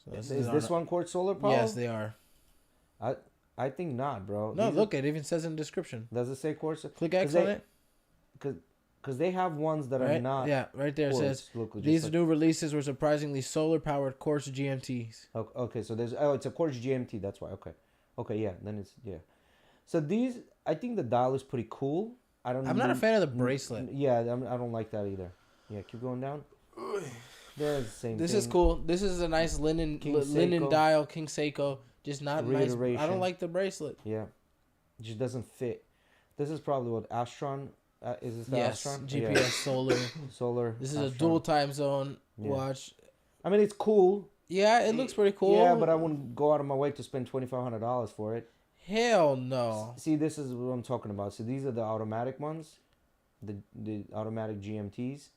So Is this one quartz solar power? Yes, they are. I think not, bro. No, These look, it even says in the description. Does it say quartz? Click X on it. Because they have ones that are Right? not. Yeah, right there it quartz. says Look, just these like- new releases were surprisingly solar powered quartz GMTs. Okay, so it's a quartz GMT. That's why. Okay, yeah. Then it's So these, I think the dial is pretty cool. I'm not a fan of the bracelet. Yeah, I don't like that either. Yeah, keep going down. There's the same. This thing. is cool. This is a nice linen Seiko. dial, King Seiko. Just not nice. I Reiteration. don't like the bracelet. Yeah, it just doesn't fit. This is probably what Astron. Is this the Yes, Astron? GPS Yeah. solar. Solar. This is a Astron. dual time zone Yeah. watch. I mean, it's cool. Yeah, it looks pretty cool. Yeah, but I wouldn't go out of my way to spend $2,500 for it. Hell no. See, this is what I'm talking about. So these are the automatic ones, the automatic GMTs,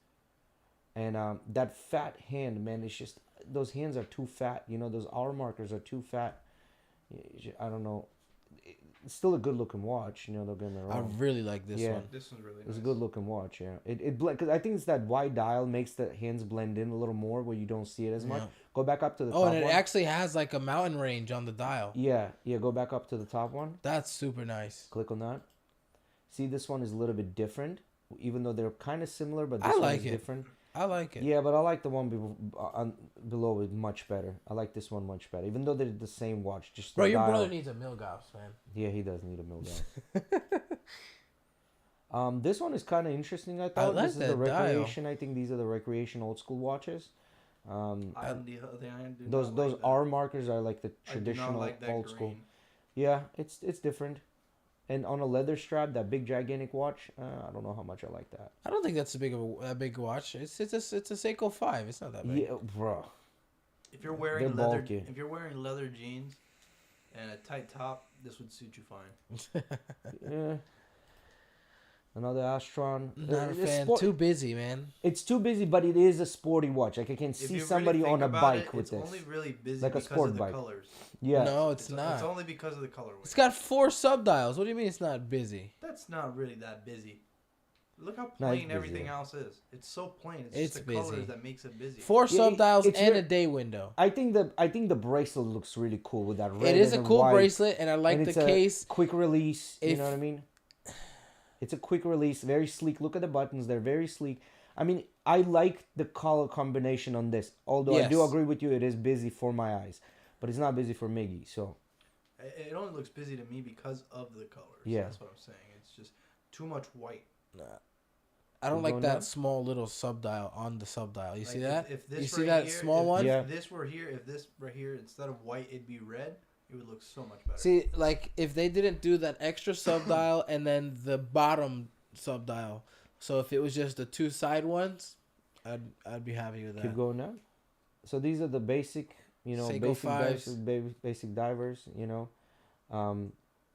and that fat hand, man, it's just those hands are too fat. You know, those hour markers are too fat. I don't know. It's still a good looking watch. You know, don't get me I wrong. really like this one. This one's really nice. It's a good looking watch. Yeah, because I think it's that wide dial makes the hands blend in a little more where you don't see it as much. Yeah. Go back up to the top Oh, and it one. actually has like a mountain range on the dial. Yeah. Go back up to the top one. That's super nice. Click on that. See, this one is a little bit different, even though they're kind of similar, but I this one like is it. different. I like it. Yeah, but I like the one below it much better. I like this one much better, even though they're the same watch. Just Bro, the your dial. brother needs a Milgauss, man. Yeah, he does need a Milgauss. This one is kind of interesting. I thought like this is the that dial. recreation. I think these are the recreation old school watches. Those Those R markers are like the I do not traditional like that old school. green. Yeah, it's different. And on a leather strap, that big gigantic watch, I don't know how much I like that. I don't think that's a big watch. It's a Seiko 5. It's not that big. Yeah, bro. If you're wearing They're leather, bulky. if you're wearing leather jeans and a tight top, this would suit you fine. Yeah. Another Astron. Not a It's fan. sport- Too busy, man. It's too busy, but it is a sporty watch. Like I can If see you somebody really on think a about bike it, with it's this. only really busy Like a because sport of the bike. colors. Yeah. No, it's It's not. only because of the colorway. It's got 4 subdials. What do you mean it's not busy? That's not really that busy. Look how No, it's plain everything busy. else is. It's so plain. It's It's just the colors busy. that makes it busy. 4 Yeah, subdials it's and very- a day window. I think the bracelet looks really cool with that red. It is a and cool white. bracelet, and I like And the it's a case. quick release. You If- know what I mean? It's a quick release, very sleek. Look at the buttons; they're very sleek. I mean, I like the color combination on this. Although I do Yes. agree with you, it is busy for my eyes, but it's not busy for Miggy. So It only looks busy to me because of the colors. Yeah. That's what I'm saying. It's just too much white. I don't You like going that down? small little subdial on the subdial. You see Like, that? If this You see right that here, small if, one? Yeah. If this were here, if this right here instead of white, it'd be red. It would look so much better. See, like if they didn't do that extra subdial and then the bottom subdial, so if it was just the 2 side ones, I'd be happy with that. keep going down. So these are the basic, Seiko basic 5s. basic divers.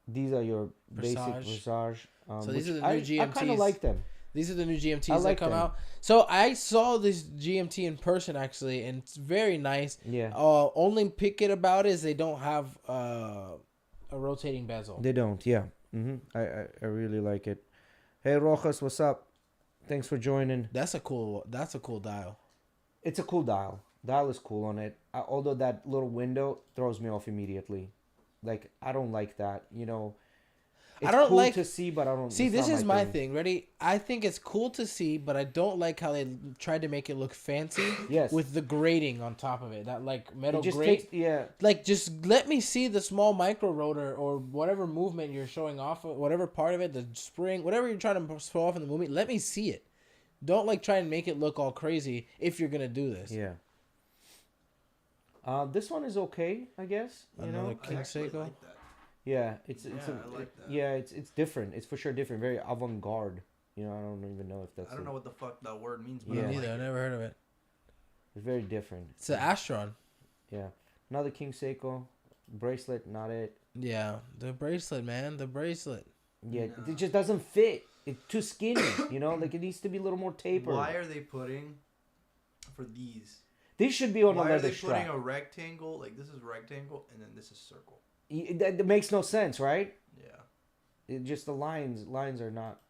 These are your basic Versage. Versage. So these which are the new I kind GMTs. of like them. These are the new GMTs I like that come them. out. So I saw this GMT in person actually, and it's very nice. Yeah. Only pick it about is they don't have a rotating bezel. They don't, yeah. I really like it. Hey Rojas, what's up? Thanks for joining. That's a cool dial. It's a cool dial. Dial is cool on it. Although that little window throws me off immediately. Like I don't like that. It's I don't cool like to see, but I don't. See, it's this not is my thing. Ready? I think it's cool to see, but I don't like how they tried to make it look fancy. Yes. With the grating on top of it, that like metal It just grate. takes, yeah. Like, just let me see the small micro rotor or whatever movement you're showing off of, whatever part of it, the spring, whatever you're trying to show off in the movie. Let me see it. Don't like try and make it look all crazy if you're gonna do this. Yeah. This one is okay, I guess. Another I King actually Seiko. like that. Yeah, it's Yeah, I like that. yeah, it's different. It's for sure different. Very avant garde. I don't even know if that's. I don't know what the fuck that word means. But Yeah. I Me like neither. I it. never heard of it. It's very different. It's an Astron. Yeah, another King Seiko bracelet. Not it. Yeah, the bracelet, man, the bracelet. Yeah, No. it just doesn't fit. It's too skinny. Like it needs to be a little more tapered. Why are they putting for these? These should be on a Why are leather they putting strap. a rectangle? Like this is rectangle and then this is circle. That makes no sense, right? Yeah. It just the lines are not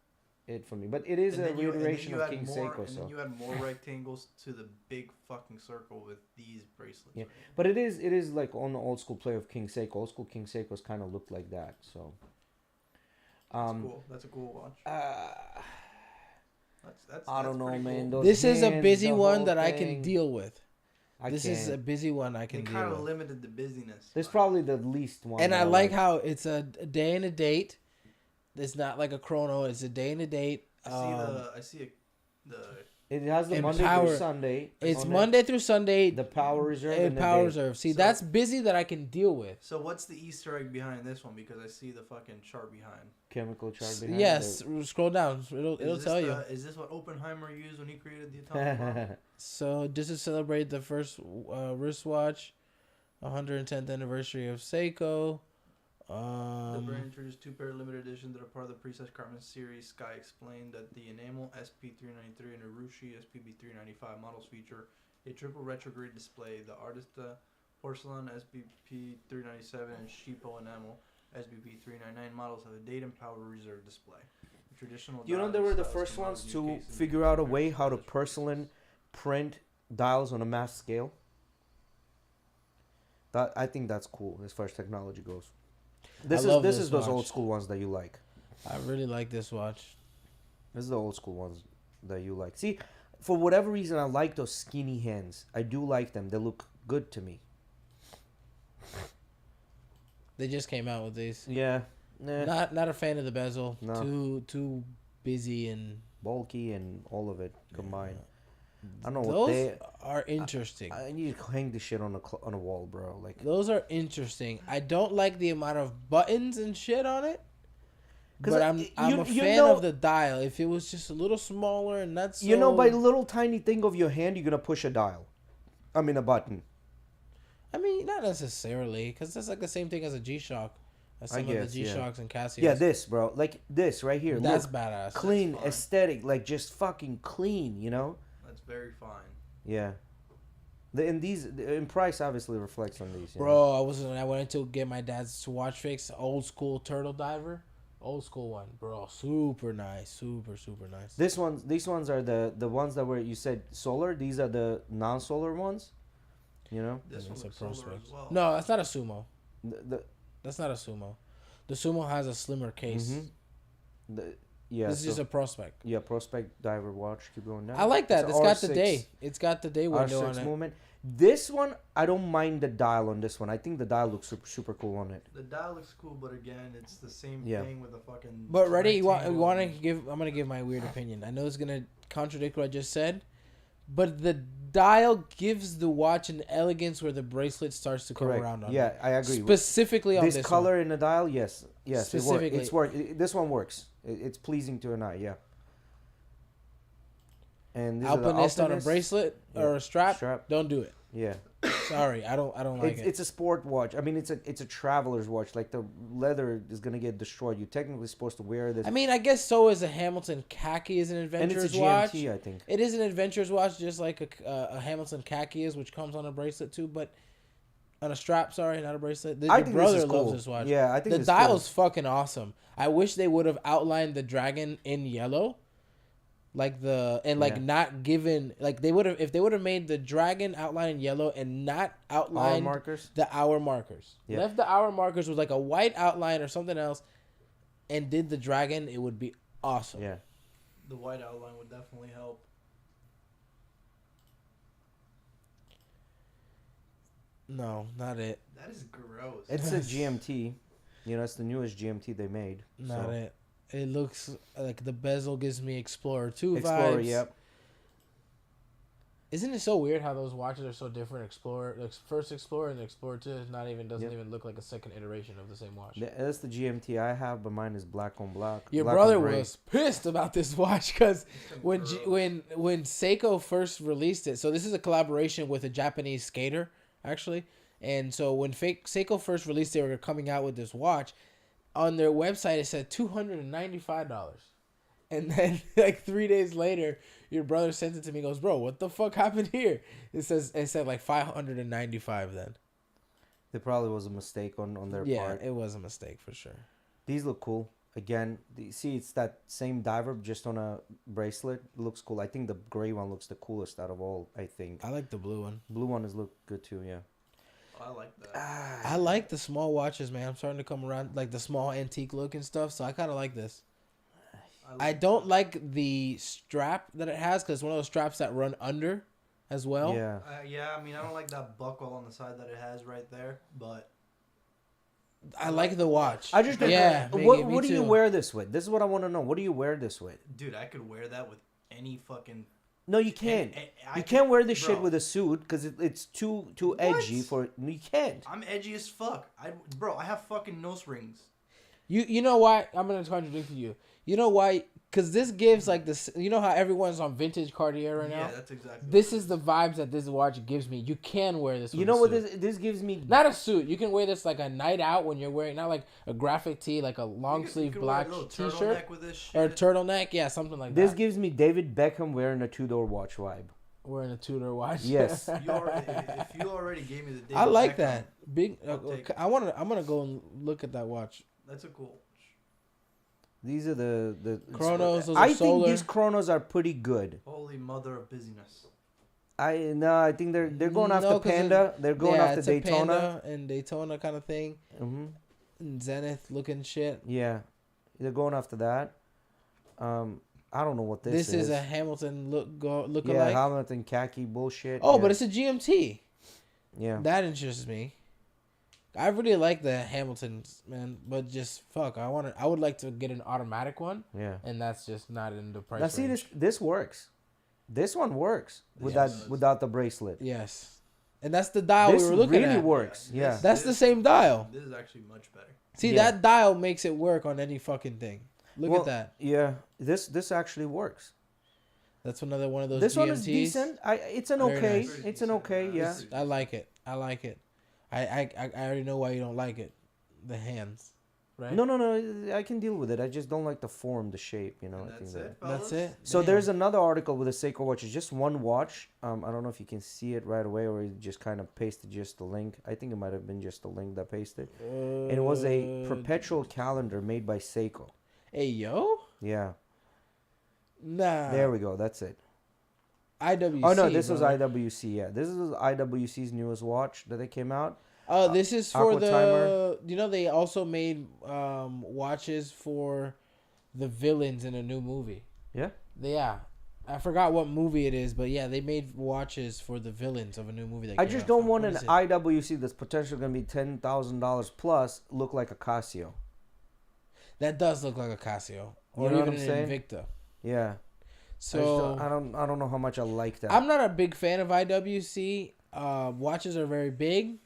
it for me. But it is And a then you- and then reiteration you of add King more, Seiko. And So then you add more rectangles to the big fucking circle with these bracelets. yeah, right? but it is like on the old school play of King Seiko. Old school King Seikos kind of looked like that. So That's cool. That's a cool watch. That's I don't know, pretty man. Cool. Those This is a hands, busy the one whole that I thing. can deal with. I This is a can't. busy one I They can kind deal of with. limited the busyness. There's by- probably the least one. And that I like how it's a day and a date. It's not like a chrono. It's a day and a date. I see the it has the and Monday power- through Sunday. It's on it. Monday through Sunday. The power reserve and the power day. reserve. See, So- that's busy that I can deal with. So what's the Easter egg behind this one? Because I see the fucking chart behind. Chemical chart behind Yes, it. scroll down. It'll Is this tell you. Is this what Oppenheimer used when he created the atomic bomb? So just to celebrate the first wristwatch, 110th anniversary of Seiko. The brand introduced 2 pair limited editions that are part of the Princess Carmen series. Sky explained that the enamel SP393 and Urushi SPB395 models feature a triple retrograde display. The Artista porcelain SBP397 and Shippo enamel SBP399 models have a date and power reserve display. The traditional You know, dial they were the styles first come out ones with to new cases figure and out a way how to special porcelain print dials on a mass scale. That I think that's cool as far as technology goes. This love is this those watch. old school ones that you like. I really like this watch. This is the old school ones that you like. See, for whatever reason, I like those skinny hands. I do like them. They look good to me. They just came out with these. Yeah, nah, Not a fan of the bezel. No. Too busy and bulky and all of it combined. I don't know those what they. are interesting. I need to hang this shit on a wall, bro. Like, Those are interesting. I don't like the amount of buttons and shit on it. 'Cause But I- I'm you- a you fan know- of the dial. If it was just a little smaller and that's you know, by the little tiny thing of your hand, you're gonna push a dial. I mean, a button. I mean, not necessarily, because that's like the same thing as a G-Shock. As some guess, of the yeah. G-Shocks and Casios. Yeah, this, bro. Like this right here. That's Look, badass. clean, fine. aesthetic, like just fucking clean. You know? That's very fine. Yeah. In price obviously reflects on these. You know? Bro, I went to get my dad's watch fix, old school turtle diver. Old school one, bro. Super nice. Super nice. These ones are the ones that were you said solar. These are the non-solar ones. You know. This It's one a looks solar prospect. as well. No, that's not a sumo. The That's not a sumo. The sumo has a slimmer case. yeah. This is just a prospect. yeah prospect diver watch. Keep going down. I like that. It's It's got the R6 day. It's got the day window on R6 it. movement. This one, I don't mind the dial on this one. I think the dial looks super cool on it. The dial looks cool, but again, it's the same Yeah. thing with a fucking. But ready, you want rectangle. to give? I'm gonna give my weird opinion. I know it's gonna contradict what I just said, but the dial gives the watch an elegance where the bracelet starts to come Correct. around on Yeah, it. I agree. Specifically on This this color one. in the dial, yes, it works. Specifically. It's work. This one works. It's pleasing to an eye. Yeah. And these are the Alpinist on a Alpinist. bracelet Yeah. or a strap. Strap. Don't do it. Yeah. Sorry, I don't like it. It's a sport watch. I mean, it's a traveler's watch. Like the leather is gonna get destroyed. You're technically supposed to wear this. I mean, I guess so is a Hamilton khaki is an and adventurer's it's a watch. GMT, I think. It is an adventurer's watch, just like a Hamilton khaki is, which comes on a bracelet too, but on a strap. Sorry, not a bracelet. I Your think brother this is cool. loves this watch. Yeah, I think the it's dial's fucking awesome. I wish they would have outlined the dragon in yellow, not given like they would have if they would have made the dragon outline in yellow and not Hour outlined markers. the hour markers. Yeah. Left the hour markers with like a white outline or something else, and did the dragon, it would be awesome. Yeah. The white outline would definitely help. No, not it. That is gross. It's a GMT. You know, it's the newest GMT they made. Not so. it. It looks like the bezel gives me Explorer 2 Explorer, vibes. yep. Isn't it so weird how those watches are so different? Explorer, like first Explorer and Explorer 2 is not even doesn't Yep. even look like a second iteration of the same watch. That's the GMT I have, but mine is black on black. Your black brother on gray. was pissed about this watch because when Seiko first released it, so this is a collaboration with a Japanese skater actually, and so when Seiko first released, they were coming out with this watch. On their website, it said $295, and then like 3 days later, your brother sent it to me. He goes, "Bro, what the fuck happened here?" It said like $595 then. There probably was a mistake on their part. Yeah, it was a mistake for sure. These look cool. Again, see, it's that same diver just on a bracelet. It looks cool. I think the gray one looks the coolest out of all. I think I like the blue one. blue one is look good too. Yeah. I like that. I like the small watches, man. I'm starting to come around like the small antique look and stuff. So I kind of like this. I don't like the strap that it has because it's one of those straps that run under as well. Yeah. Yeah, I mean, I don't like that buckle on the side that it has right there, but I like the watch. I just yeah. What do you wear this with? This is what I want to know. What do you wear this with? dude, I could wear that with any fucking. No, you can't. I You can't wear this shit bro. with a suit because it's too edgy What? for. You can't. I'm edgy as fuck. I have fucking nose rings. You know why? I'm gonna contradict you. You know why? Because this gives like this. You know how everyone's on vintage Cartier right now. Yeah, that's exactly. This is the vibes that this watch gives me. You can wear this. With You know a what suit. this gives me? Not a suit. You can wear this like a night out when you're wearing not like a graphic tee, like a long sleeve black t-shirt with this shit. or a turtleneck. Yeah, something like This that. gives me David Beckham wearing a two-door watch vibe. Wearing a Tudor watch. Yes. If you already gave me the. David I like Beckham, that. Big. I'll take it. I'm gonna go and look at that watch. That's a cool. These are the Chronos, those I are think solar. these chronos are pretty good. Holy mother of busyness. I think they're going No, after 'cause Panda. They're going yeah, after it's a Daytona. Panda and Daytona kind of thing. Hmm. And Zenith looking shit. Yeah, they're going after that. I don't know what this is. This is a Hamilton look yeah, alike. Hamilton khaki bullshit. Oh, yeah. but it's a GMT. yeah. That interests me. I really like the Hamiltons, man, but just fuck. I would like to get an automatic one, Yeah. and that's just not in the price Now see range. this works. This one works without the bracelet. Yes, and that's the dial This we were looking really at. works. Yeah. That's the same dial. This is actually much better. See, Yeah. that dial makes it work on any fucking thing. Look Well, at that. Yeah. This actually works. That's another one of those This GMTs. one is decent. It's an Very okay. nice. It's an okay. Yeah. I like it. I like it. I already know why you don't like it. The hands. right? No. I can deal with it. I just don't like the form, the shape. You know. And I that's think it, That's fellas? it. So Damn. there's another article with a Seiko watch. It's just one watch. I don't know if you can see it right away or you just kind of pasted just the link. I think it might have been just the link that pasted. And it was a perpetual calendar made by Seiko. Hey yo. Yeah. Nah. There we go. That's it. IWC. Oh no, this was brother. IWC. Yeah, this is IWC's newest watch that they came out. Oh, this is for Aqua the. Timer. You know, they also made watches for the villains in a new movie. Yeah. Yeah, I forgot what movie it is, but yeah, they made watches for the villains of a new movie. That I came just out. don't Fuck, want what an is it? IWC that's potentially going to be $10,000 plus look like a Casio. That does look like a Casio, or You know what even I'm an saying? Invicta. Yeah. So I don't know how much I like that. I'm not a big fan of IWC. Watches are very big.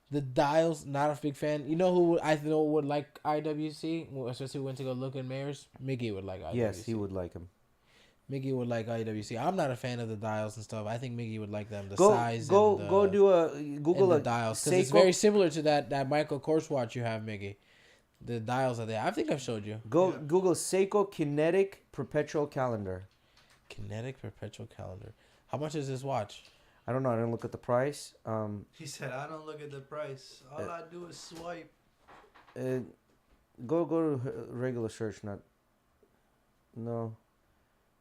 The dials, not a big fan. You know who I know would like IWC, especially went to go look in mirrors. Miggy would like IWC. Yes, he would like him. Miggy would like IWC. I'm not a fan of the dials and stuff. I think Miggy would like them. The Go size. go and the, go do a Google and a the dials because it's Seiko- very similar to that Michael Kors watch you have, Miggy. The dials are there. I think I've showed you. Go Google Seiko Kinetic Perpetual Calendar. Kinetic perpetual calendar. How much is this watch? I don't know. I didn't look at the price. He said, I don't look at the price. All I do is swipe. Go to regular search, not. No.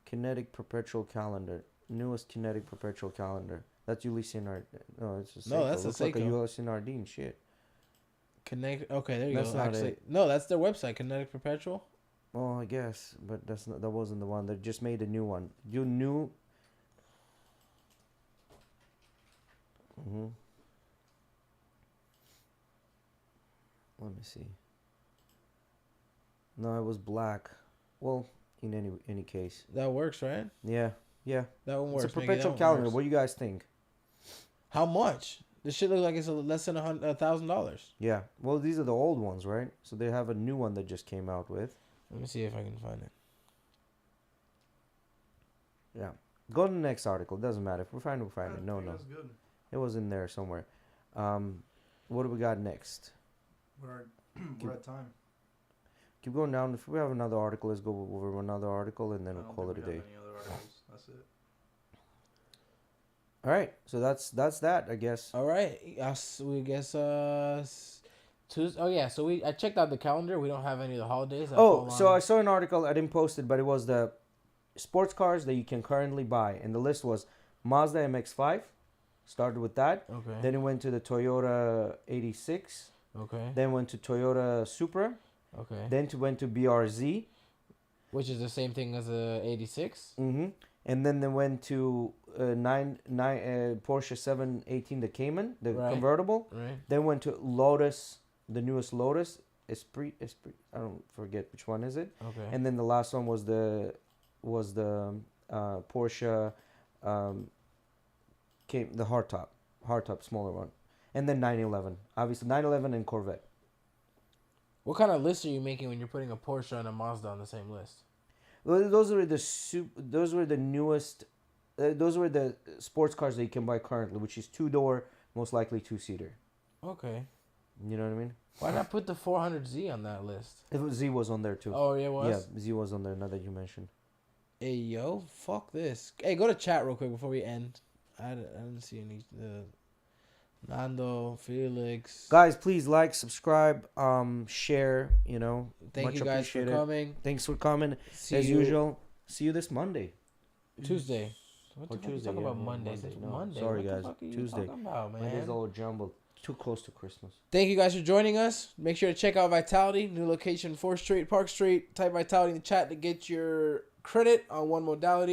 Kinetic Perpetual Calendar. Newest Kinetic Perpetual Calendar. That's Ulysses Nardin. No, it's a Seiko. No, that's a Looks like a Seiko. Ulysses Nardin shit. Connect. Okay, there you That's go. not Actually, it. no, that's their website. Kinetic perpetual. Oh, I guess, but that wasn't the one. They just made a new one. You knew. Let me see. No, it was black. Well, in any case, That works, right? yeah. That one works. It's a Miggy, that perpetual one calendar. works. What do you guys think? How much? This shit looks like it's less than $1,000. Yeah. Well, these are the old ones, right? So they have a new one that just came out with. Let me see if I can find it. Yeah. Go to the next article. Doesn't matter. If we find it, we find it. No. That's good. It was in there somewhere. What do we got next? We're at time. Keep going down. If we have another article, let's go over another article and then I we'll don't call it think a we day. have any other articles. That's it. All right. So that's that, I guess. All right. We guess Tuesday. Oh yeah. So I checked out the calendar. We don't have any of the holidays. that Oh, fall so on- I saw an article. I didn't post it, but it was the sports cars that you can currently buy, and the list was Mazda MX-5. Started with that. Okay. Then it went to the Toyota 86. Okay. Then went to Toyota Supra. Okay. Then went to BRZ. Which is the same thing as a 86. Mm-hmm. And then they went to Porsche 718, the Cayman, the Right. convertible. Right. Then went to Lotus, the newest Lotus, Esprit. I don't forget which one is it. Okay. And then the last one was the Porsche, the hardtop, smaller one, and then 911. Obviously 911 and Corvette. What kind of list are you making when you're putting a Porsche and a Mazda on the same list? Well, those were the newest. Those were the sports cars that you can buy currently, which is 2-door, most likely 2-seater. Okay. You know what I mean? Why not put the 400Z on that list? Z was on there too. Oh, yeah, it was? Yeah, Z was on there. Now that you mentioned. Hey, yo, fuck this. Hey, go to chat real quick before we end. I didn't see any. Nando, Felix. Guys, please like, subscribe, share. You know, Thank much you guys for appreciated. coming. Thanks for coming. See As you usual, see you this Monday. Tuesday. What Or the fuck Tuesday, you talking yeah, about yeah, Mondays? Monday, It's no. Monday. Sorry, What guys. the fuck are you Tuesday. talking about, My day's man? all jumbled. Too close to Christmas. Thank you guys for joining us. Make sure to check out Vitality, new location 4th Street, Park Street. Type Vitality in the chat to get your credit on one modality.